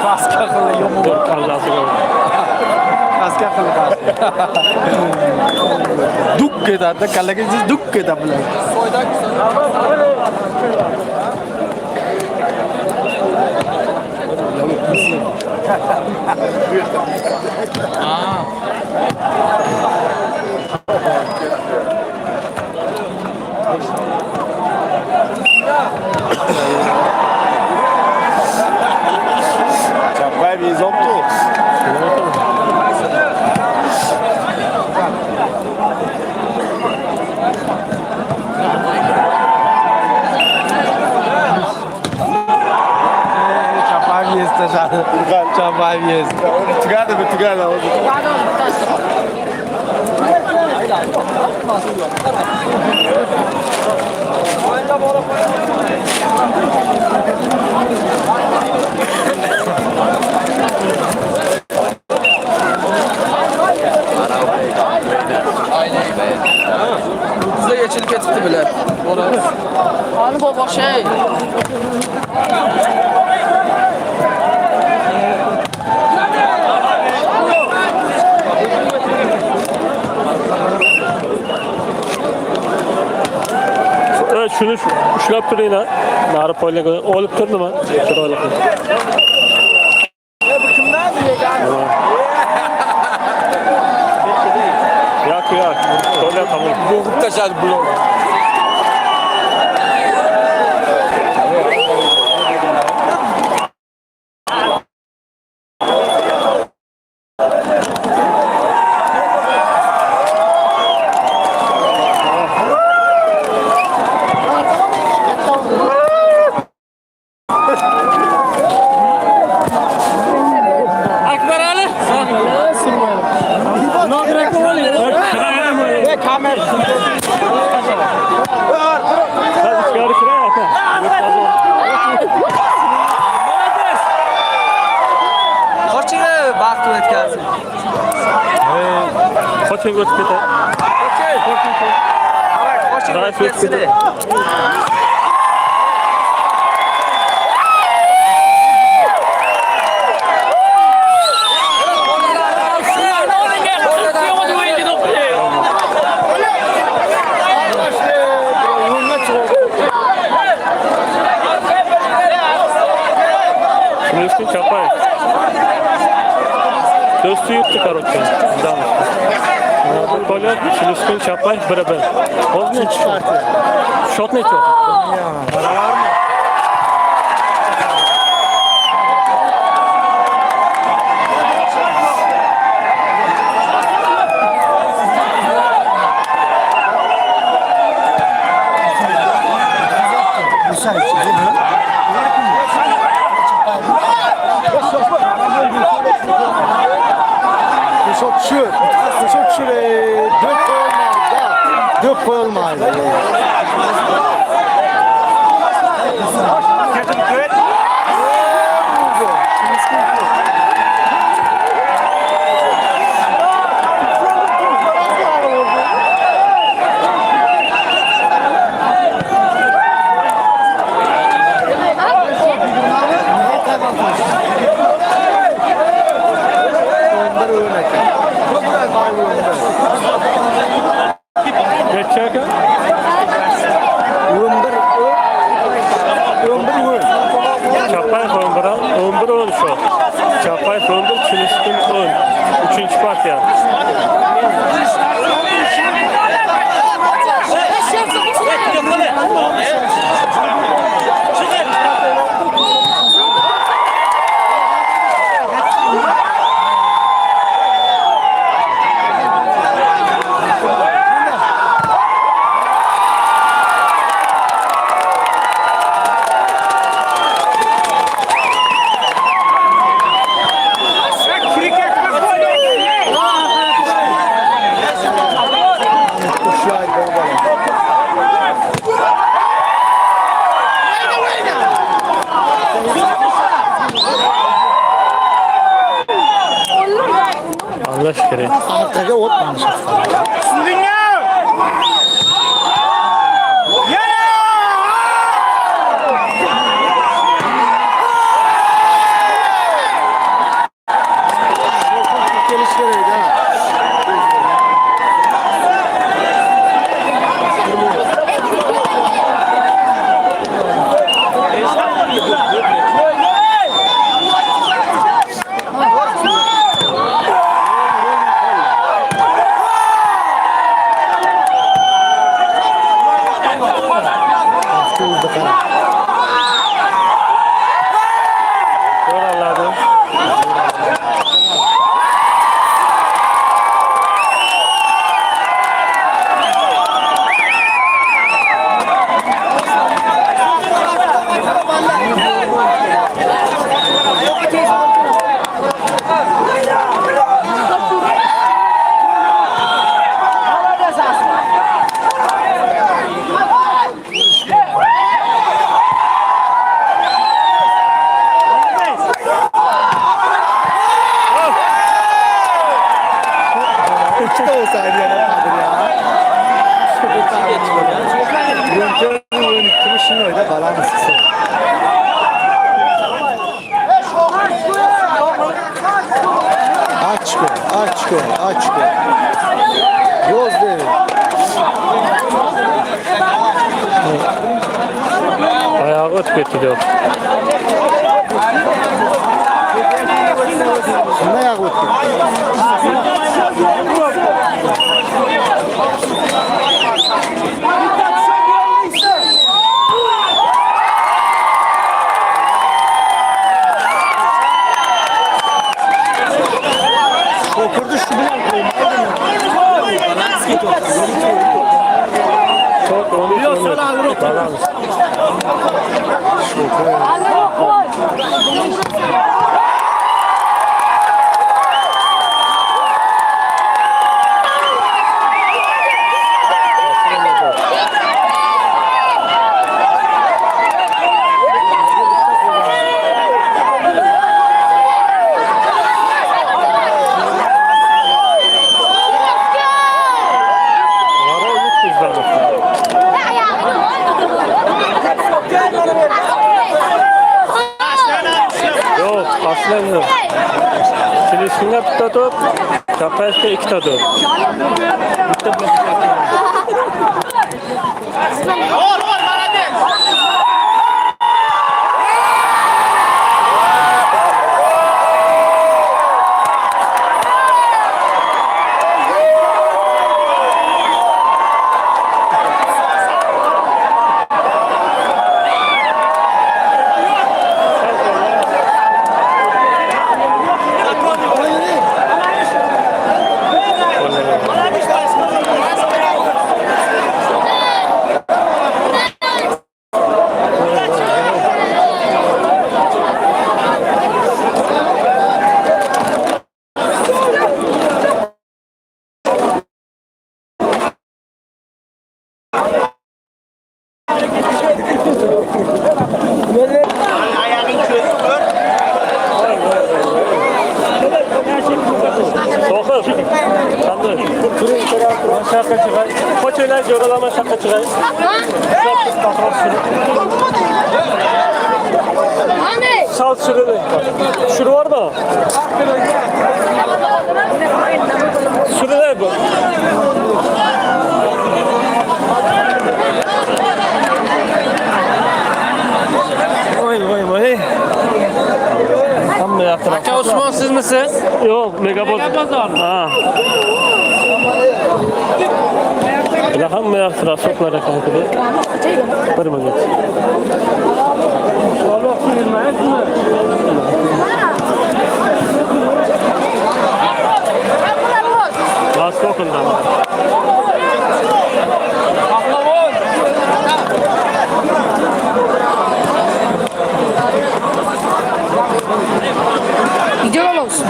Kaska kılı yumur. Dur kallası var. Kaska kılı kaska. Duk eder de kallaga jiz duk eder bilan. Çapay bir izoptu. Çapay yeste şahı. Çapay yeste. Tıgada bir tıgada. Bizga yechilib ketibdi bular. Ani baba şey. Evet, şunu ushlab turing ha. Nari poylaga olib turdimi? Chiroyli qilib. Yo'q. To'la qabul. Bo'g'ib tashladi bular. Qochinglar, vaqt o'tkazing. Qoching o'tib ketadi. Qoching o'tib ketsin. Şunu Çapay. Dostu yuttu karotçu. Polyat, Şiluskin Çapay beraber. Oldu ne çıktı? Şot ne çıktı? Çok şuraya dök koyulmaydı. Neçə aka? 11 oyun. Çapay 11 10 şu. Çapay 11 Çilişkin 10. Üçüncü partiya. Allah şükür. Taga otmamış. Aç. Yoz değil. Ayağı öt götürüyor. Ne ayağı öttü? Okurdu şu bilen koyun. Çok onu söylüyor. Balans. Yok, aslen yok. Çilişkin'e bir top, Çapay'da 2 top. Şaka çıkar. Koçuyla yorulama şaka çıkar. Sal sürüyor. Şuru var mı? Sürüyor bu. Megatrans. Aka Usmon sizmisiz? Yok, Megaboz. Ha. Ilaham Megatrans soklar ekan kidi. Bir minut. Vostokundan. Gidiyor olsun.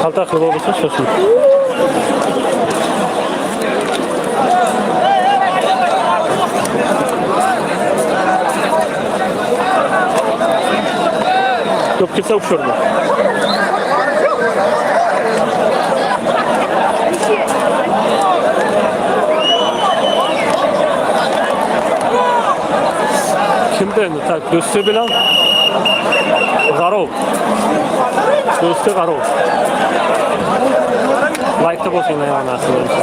Kalta qilib olsa shoshil. Ko'p ketsa ushurdi. Kimda endi tak do'sti bilan G'arov. Do'sti G'arov. Like'da bo'lsanglar yonasi bo'lsa.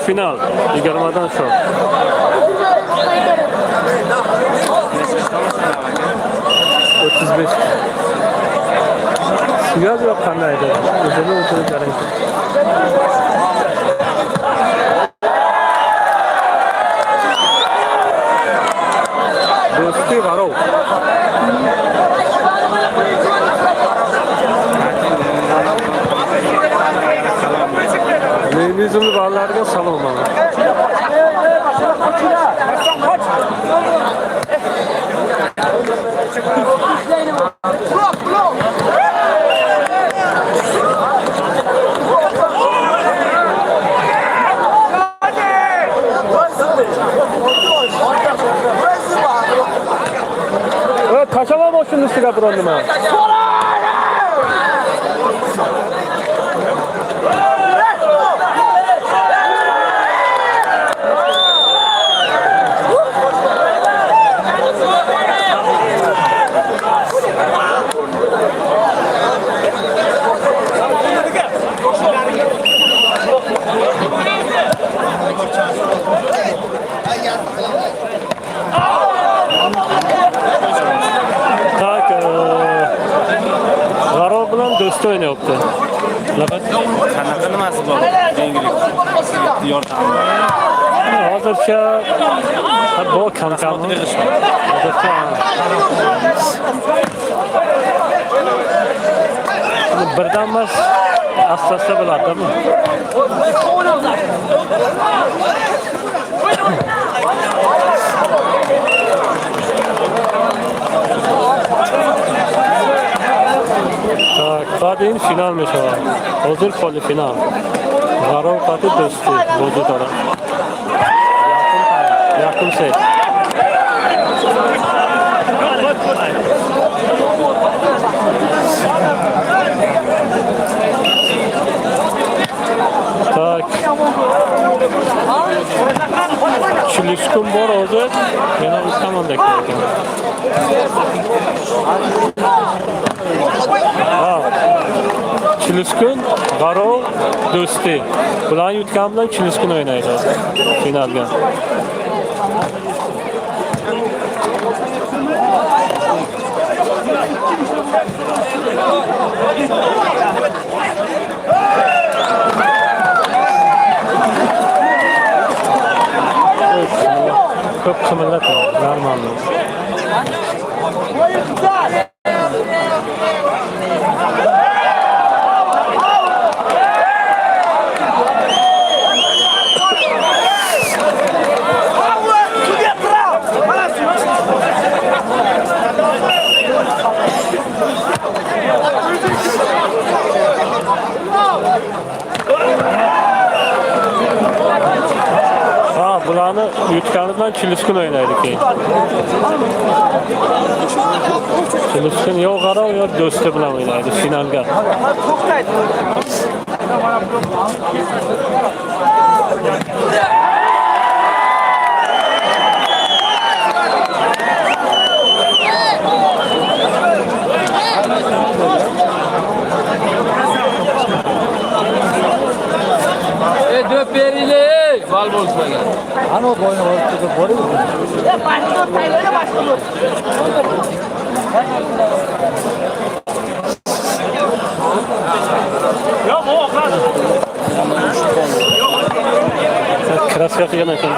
Final 20'dan şu. 35. Siyaz yok kanaydı. Özeli oturup garantı. Do'sti G'arov. Leyvizmli balalarga salom mana. Tashlama boshini ustiga biron nima. Do'sti o'ynayapti. Qanaqa nimasi bor? Yangilik. Yordam. Hozircha bu kam-kam. Birdan emas, asta-asta bo'ladimi? Kadın final meşava. Hazır koli final. G'arov qati do'sti bo'di taraf. Yakın şey. Tak. Çiliskun bor hazır. Yana ustamam beklerken. Chiliskun, G'arov, do'sti. Bular yutgan bilan Chiliskun o'ynaydi finalga. Köp kımıldatma. Normalde. Buranı yutkanından Çiliskun oynaydık. Çiliskun yok ara yok dostu bilan oynaydı finalga. Döp verile. Val bolsuna. Ano boynu ortada boru. Kraska kıyana şimdi.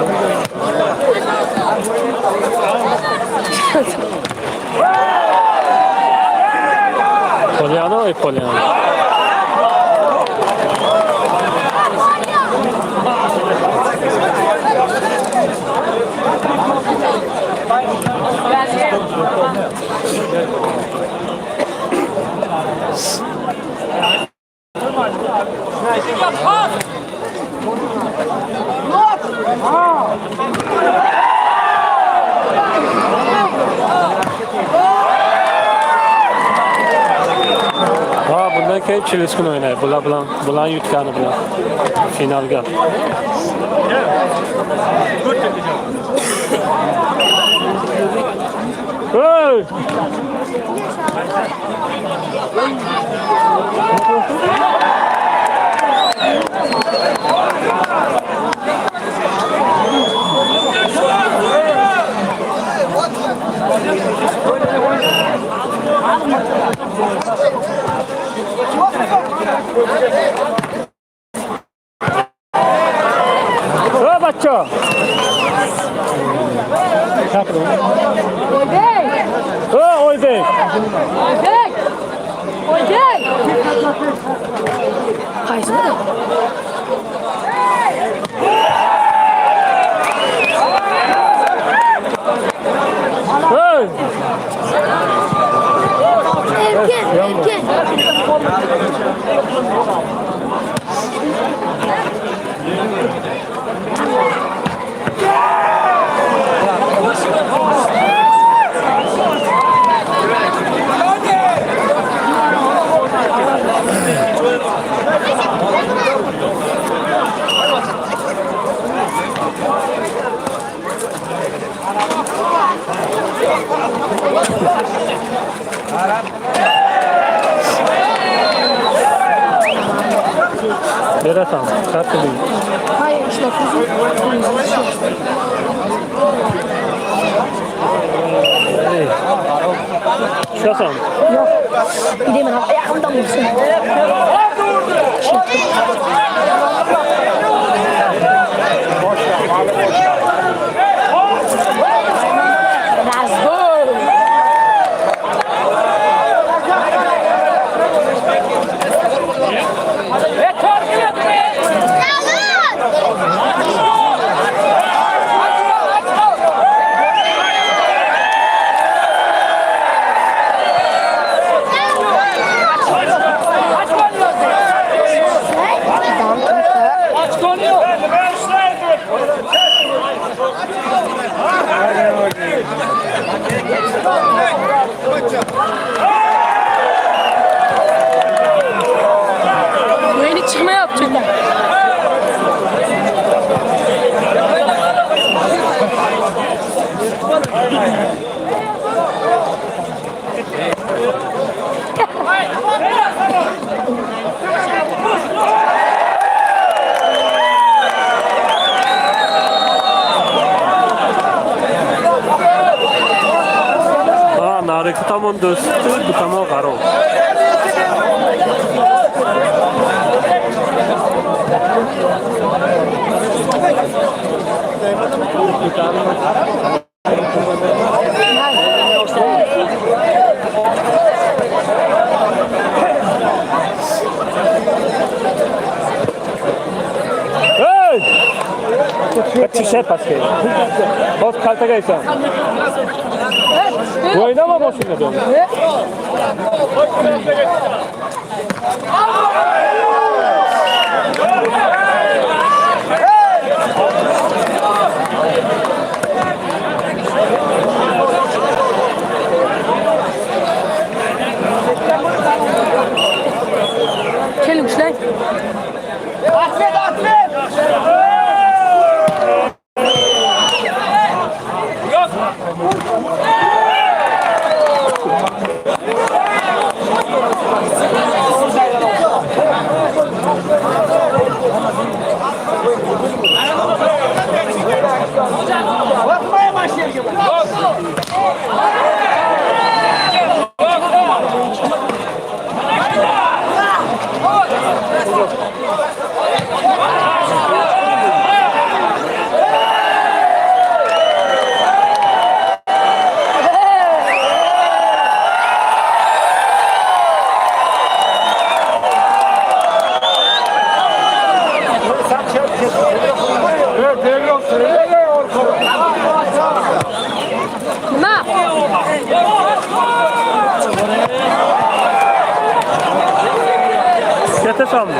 Polyana mı Polyana? Bundan keyin Çiliskun oynaydi. Bulan yutkanı bilan finalga. Hey! Hey bacca! Oy bey! Beratam, kartı değil. Hayır, işte Şasan. yok. Gideyim ben ayağımdan vursun. Yeni çıkma yapacaklar. Narıkı tamam dostu, bu tamam karo. T-shirt paskayı. Bot kaltakaysan. Oynama boşuna dön. Kelin uçlar. Nima? Ketasanmi?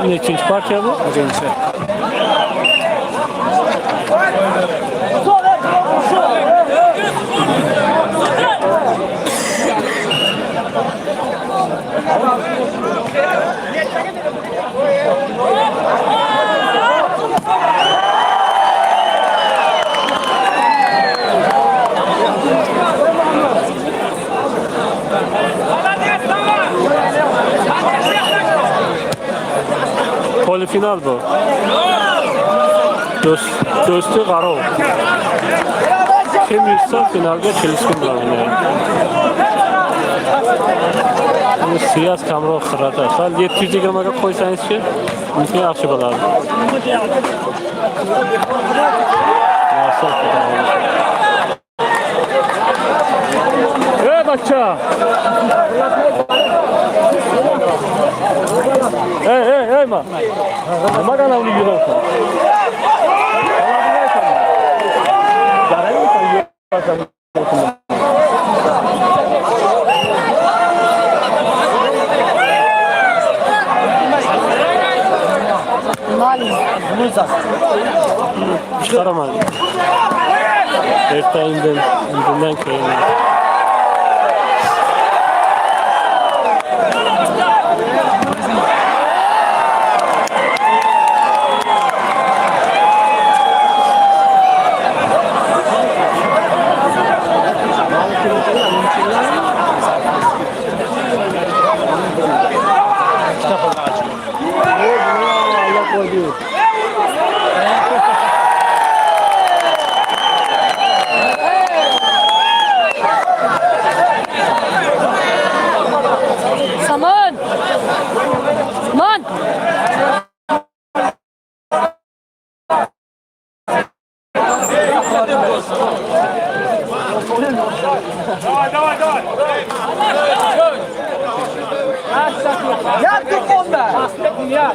Nechinchi partiya bu? Birinchi. Polifinal bu. Do'sti G'arov. Kim yutsa finalga kelishgan bilan o'ynaydi. Bu Siyas kamroq sirata. Sal 720 ga qo'ysangiz-chi, uncha yaxshi bo'ladi. Ey bachcha. Ey ma. Nima qana uni yuribsan? Chiqaraman. Ertadan keyin. Saman! Saman! Yardım onda. Ya.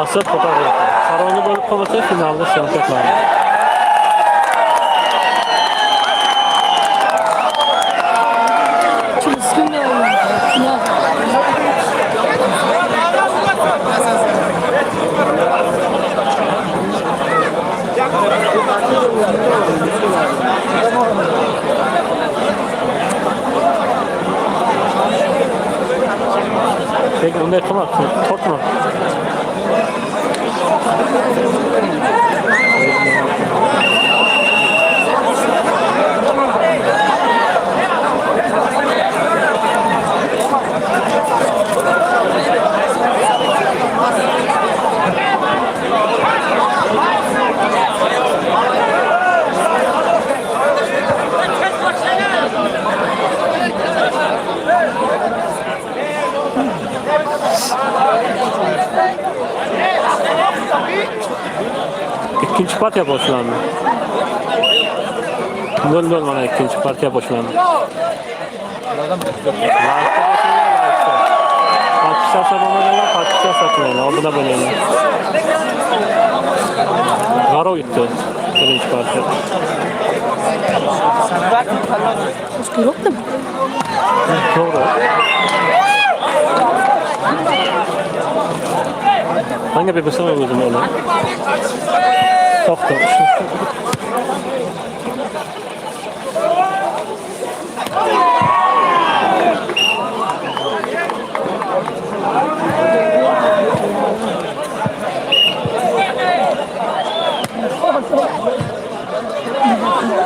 basıp fotoğraf. Karonu bölüp kalırsa finalde şampiyon var. Çelişkin ne oldu? Ya. Peki onu yapamaz. Korkma. İkinci partiye boşlandı. Dön bana ikinci partiye boşlandı. Partikler sabahlarına partikler satmayla. O buna böyle. Garo gitti. Birinci partiye. Başka yok da mı? Doğru. Hangi bebesine uydum öyle? Çok da.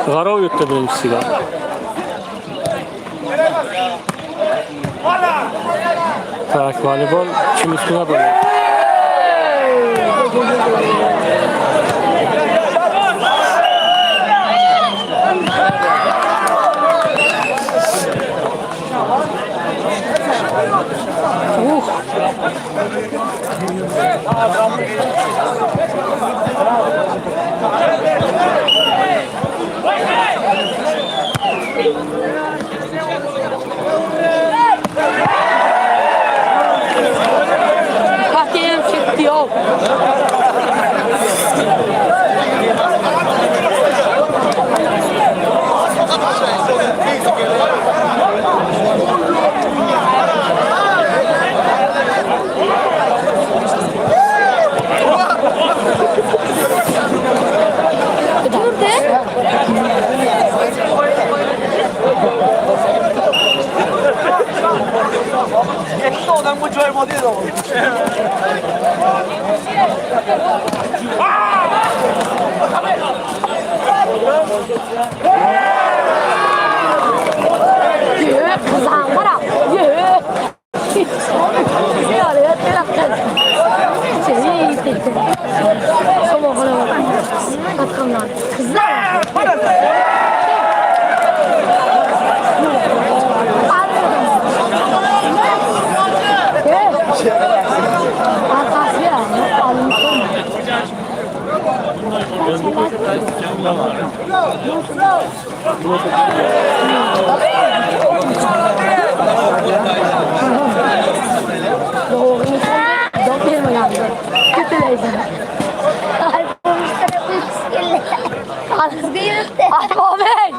Garo yuttu birincisiyle. Tak, voleybol kim üstüne böyle. Hakem çıktı yok. Dur de. Adam bu çay mı diyor? Yürü kızağım var ha. Yürü. Yarıya terakkan. Seni iyi tekrar. Sama bana bak. Bakalım kızlar. Arkası ya. Almışım. Doğru. Dört yerime yandı. Kötüleydim. Kız değil mi? Ay Muhammed.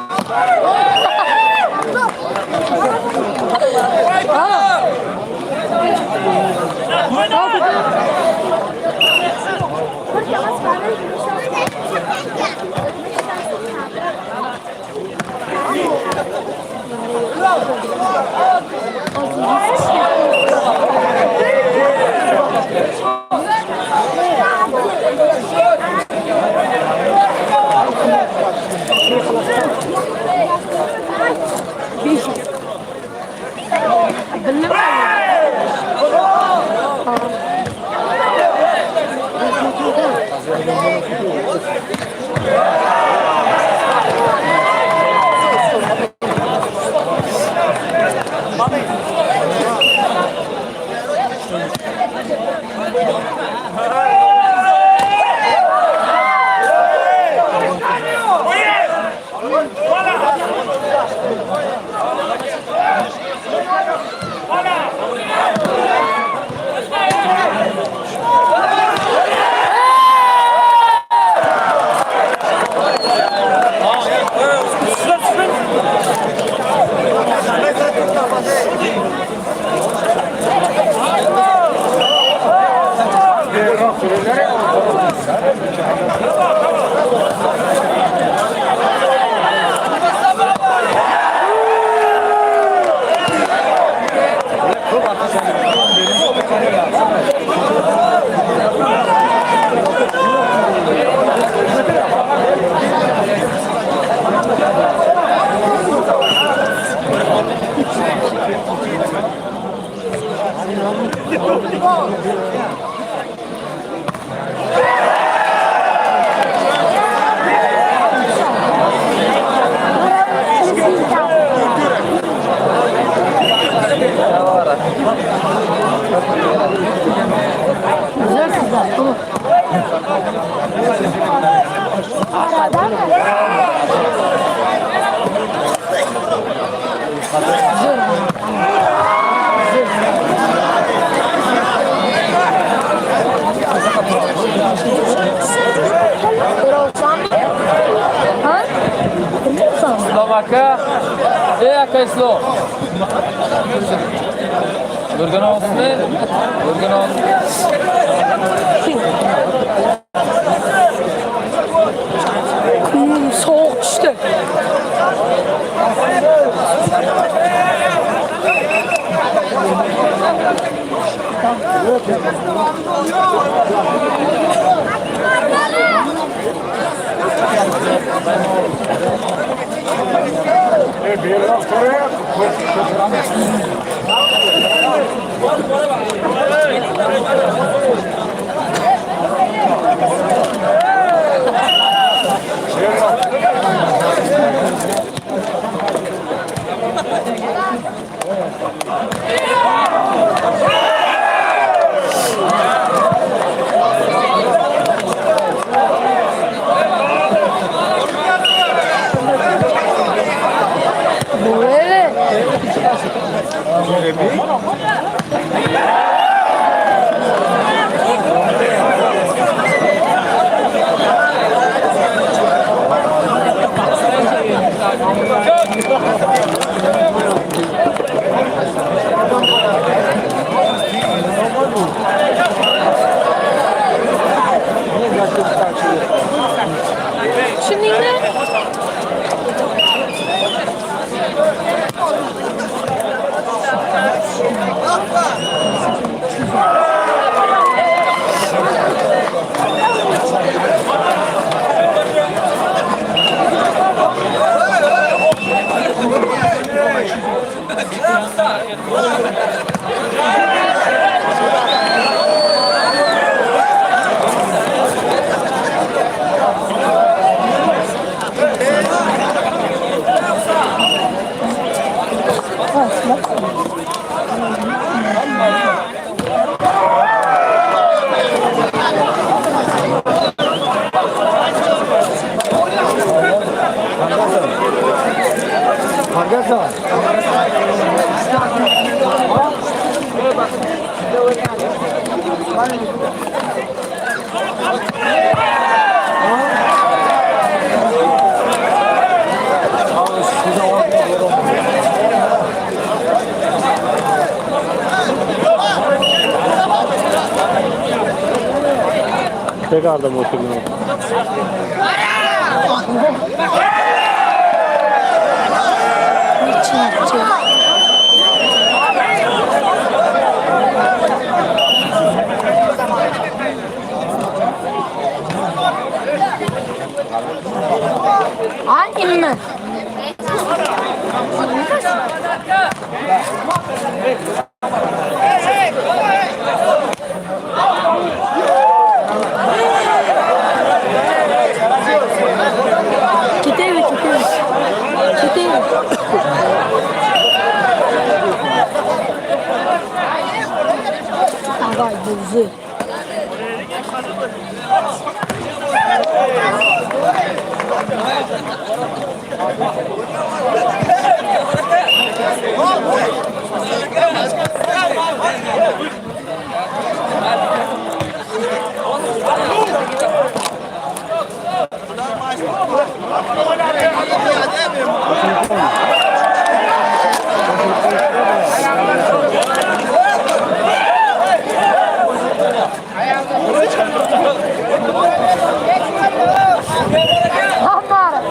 Slovakka. Jaka je slovo? Gurganov jsme? Gurganov. Soğuk işte. Böyle. Şimdi ne? Tekrar da boşu bunu. Hangi mi? Gidelim. Давай, buzu. Hamar.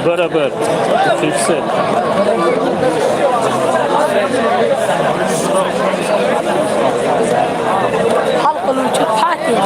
Beraber. Fixed. Halk olunca tatil.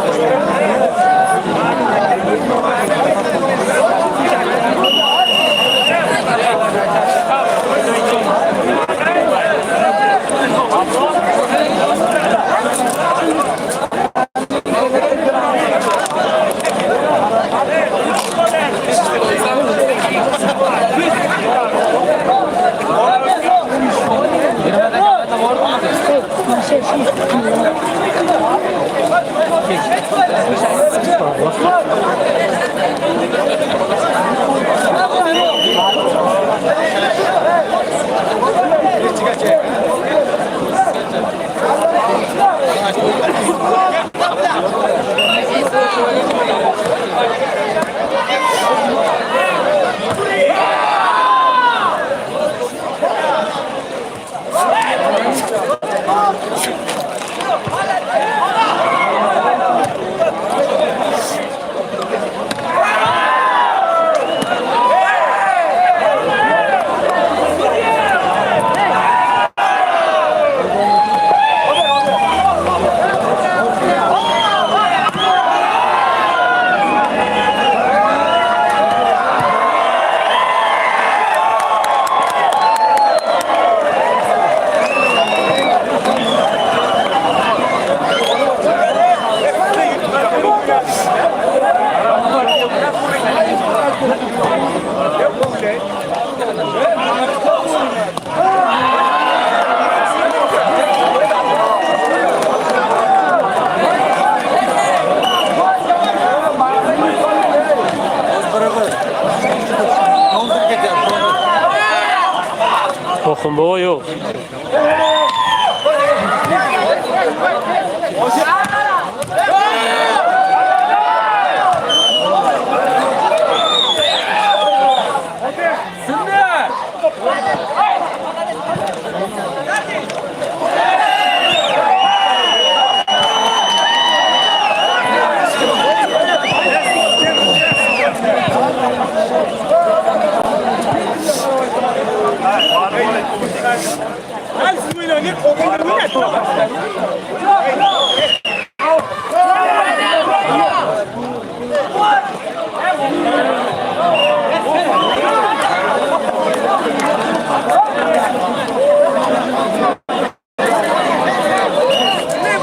Toxunboğa yok. Şimdi.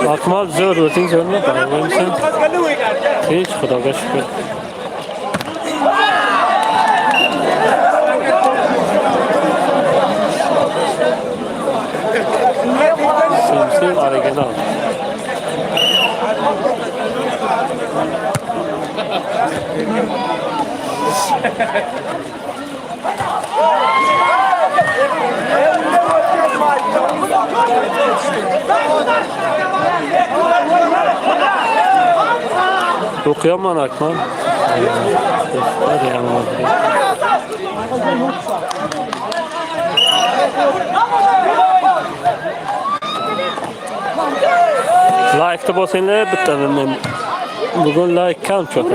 Akmal zor, o'zing zo'rmi? Bo'lmasam. Hech Xudoga shukr. Simsim original. Okuyaman Akmal. Like'da bo'lsanglar bittadan bugun like kam çok.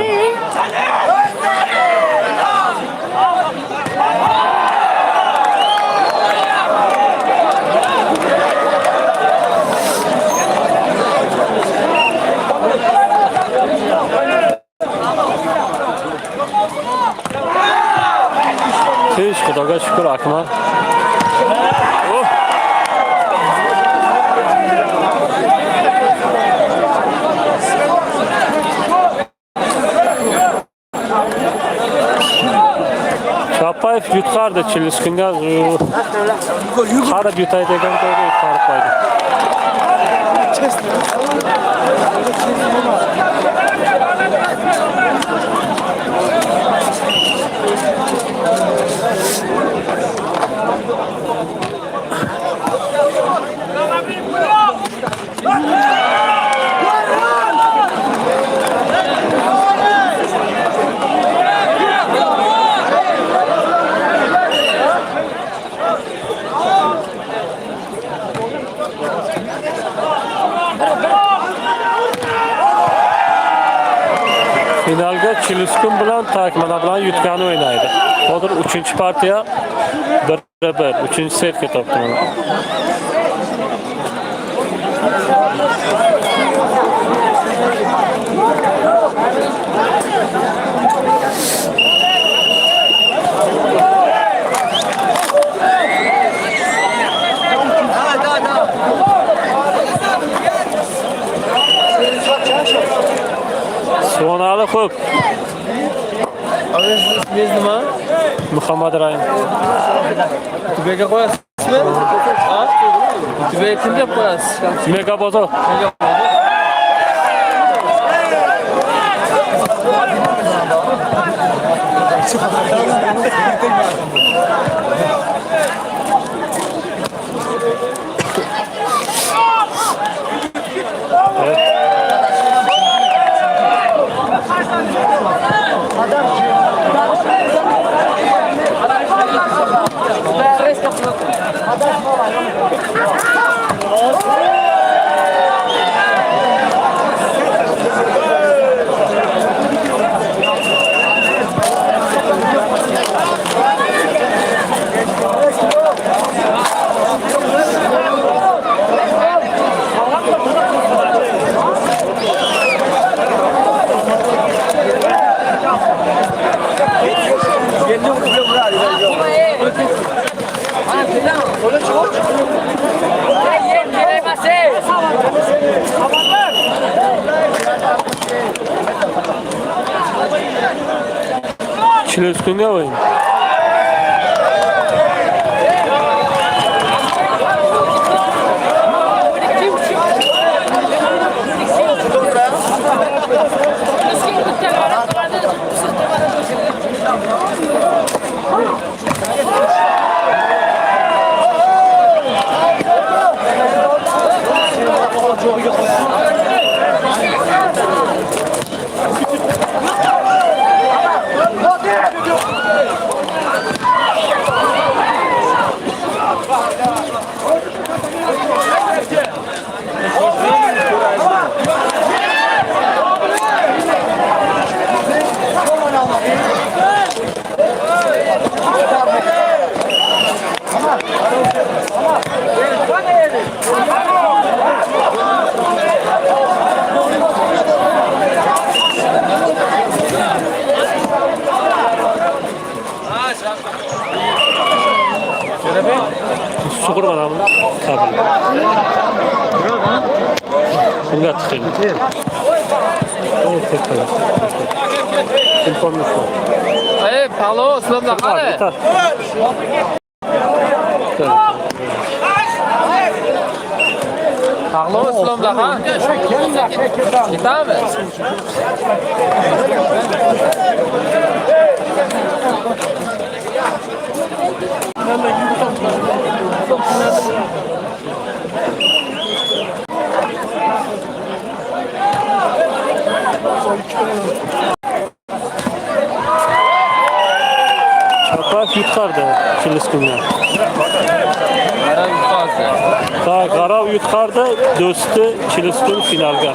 Hiç Xudoga shukr Akmal. Chapayev yutqardi Chilskunda. Qarab yutay degan joyda yutqarib qo'ydi. Finalga Chilskun bilan Takmana bilan yutgani o'ynaydi. Hozir 3-partiya 1-1, 3-setga topdi. Sonali xo'p. İsmingiz nima? Muhammad Rahim. Tugaga qo'yasizmi? Ha? Tugaga kim deb qo'yasiz? Mega bozor. Chilskunda o'yin. Suğur var ama kabul. Bunga tıkayım. Evet, tekrar. Telefonmuş var. Hey, palo, sınavda kare. Palo, sınavda ha. Gitar mı? Çapak yutkardı Filispinler. Ara yukarısı. Qarav yutkardı, do'sti Filispin finalga.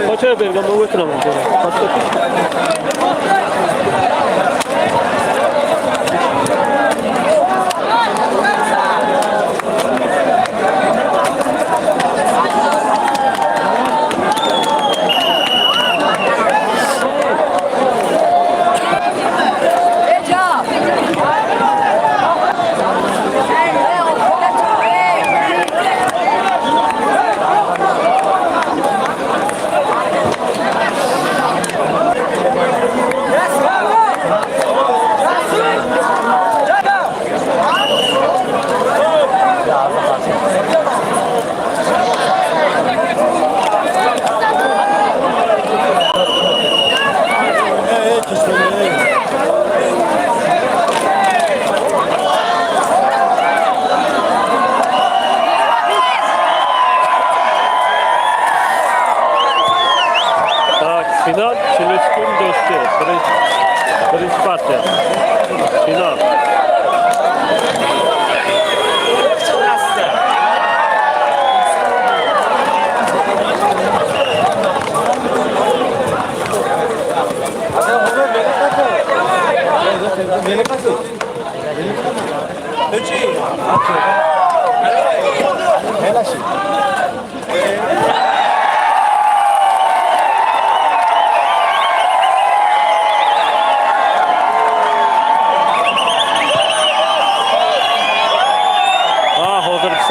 Kaça bergan bu götüremem. Final Filispin do'sti. Birinchi partiya. Final.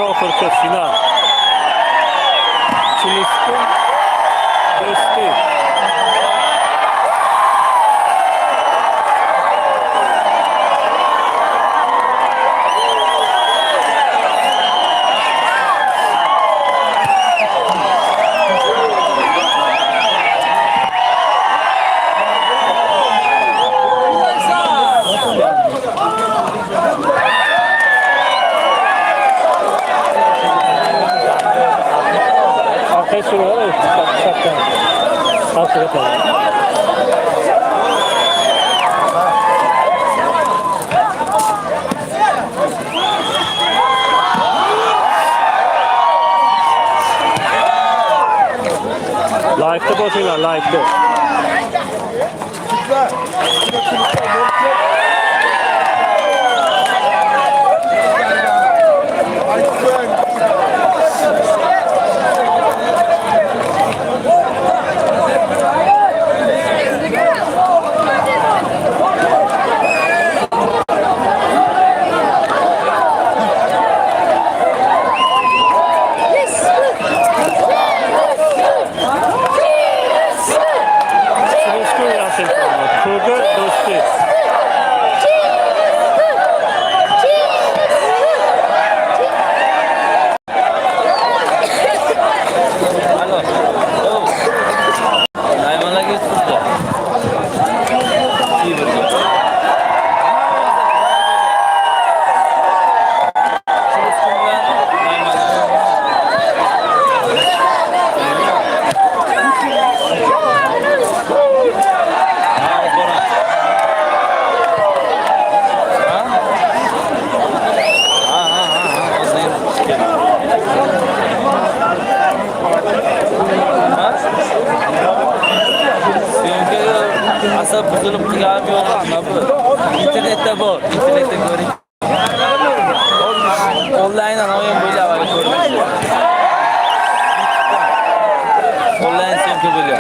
Oxirgi final. Filispin do'sti. Like'da boşuna, like'da. Online oyun böyle var. Online sen kötülüyor.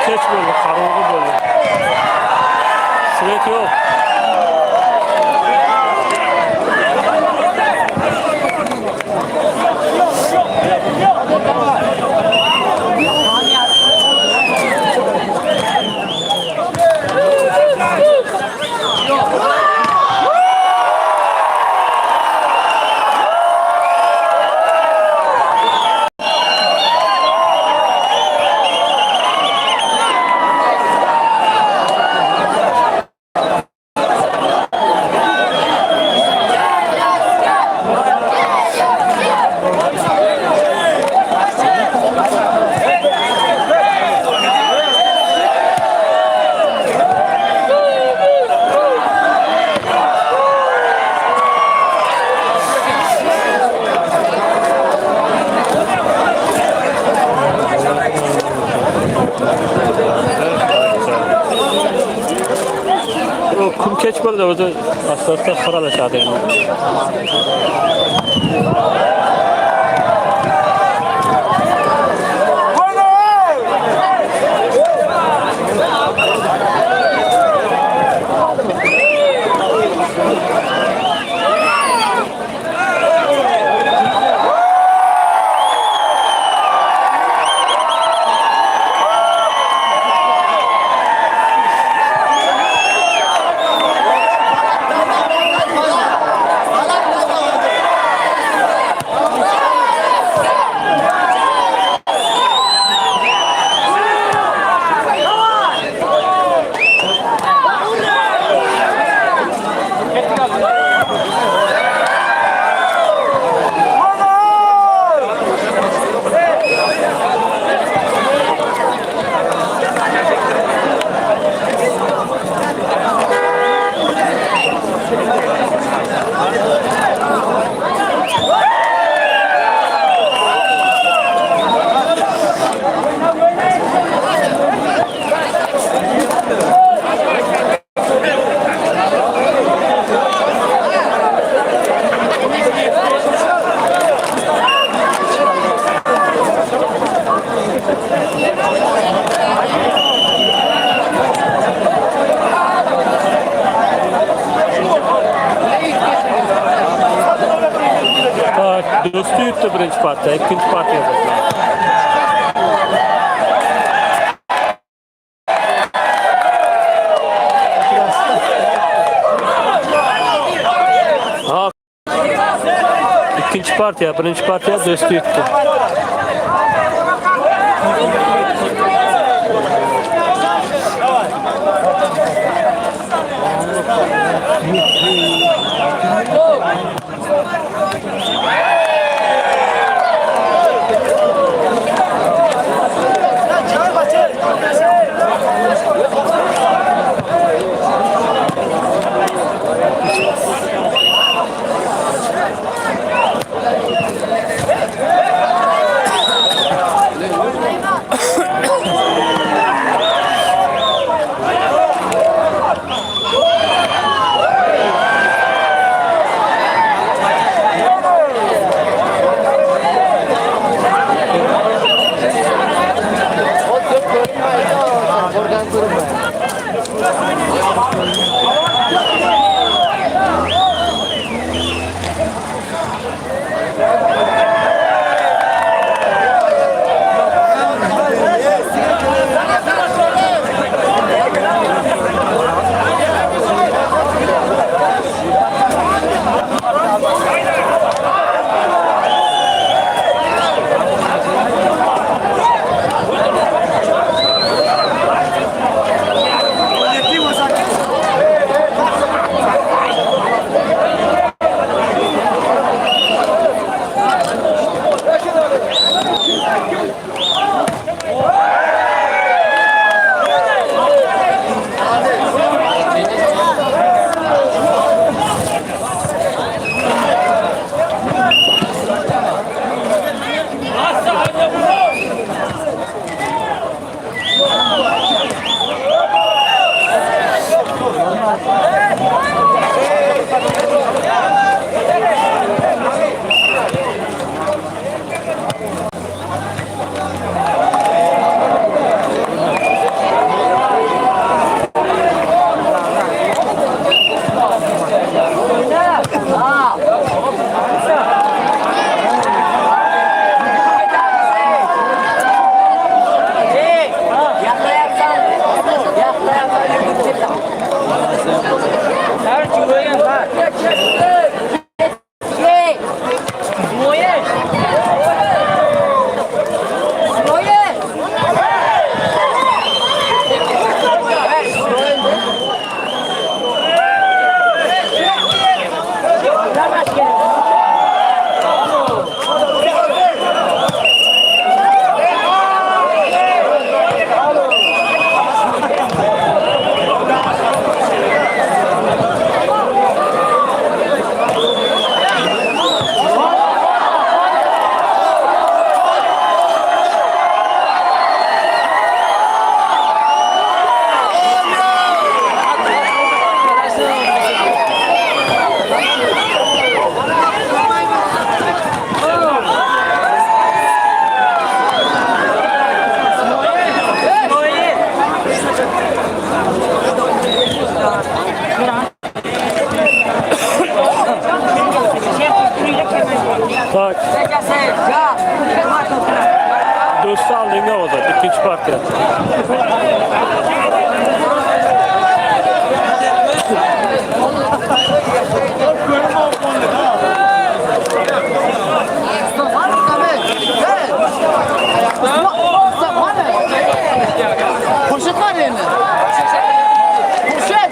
Keç böyle, karanlık böyle. Svet yok. Kum keç böyle orada aslında sıralı aşağıda yani. Do'sti yutdi birinchi partda, ikkinchi partiyada. Ha. İkinci partiya, birinchi partiya Do'sti yutdi. Tak. Dostu aldığında olacak. İkinci partiye. Poşet var yerine. Poşet.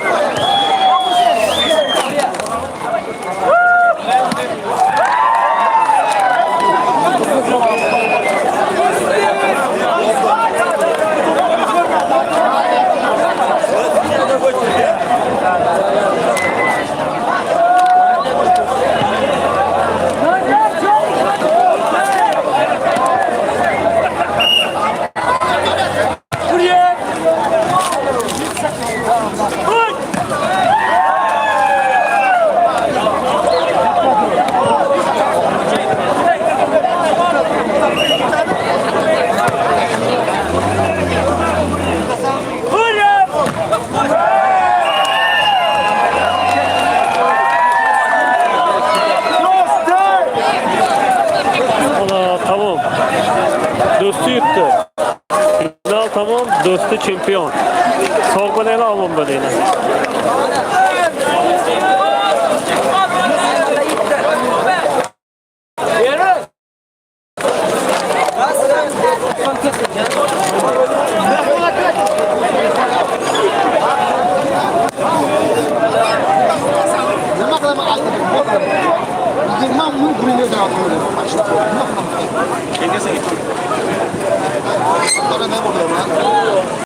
Tamam. Dostu yuttu. Final tamam. Dostu şampiyon. Soğuk neyle almam böyle. Kendisi gitti. Sonra ne oluyor lan?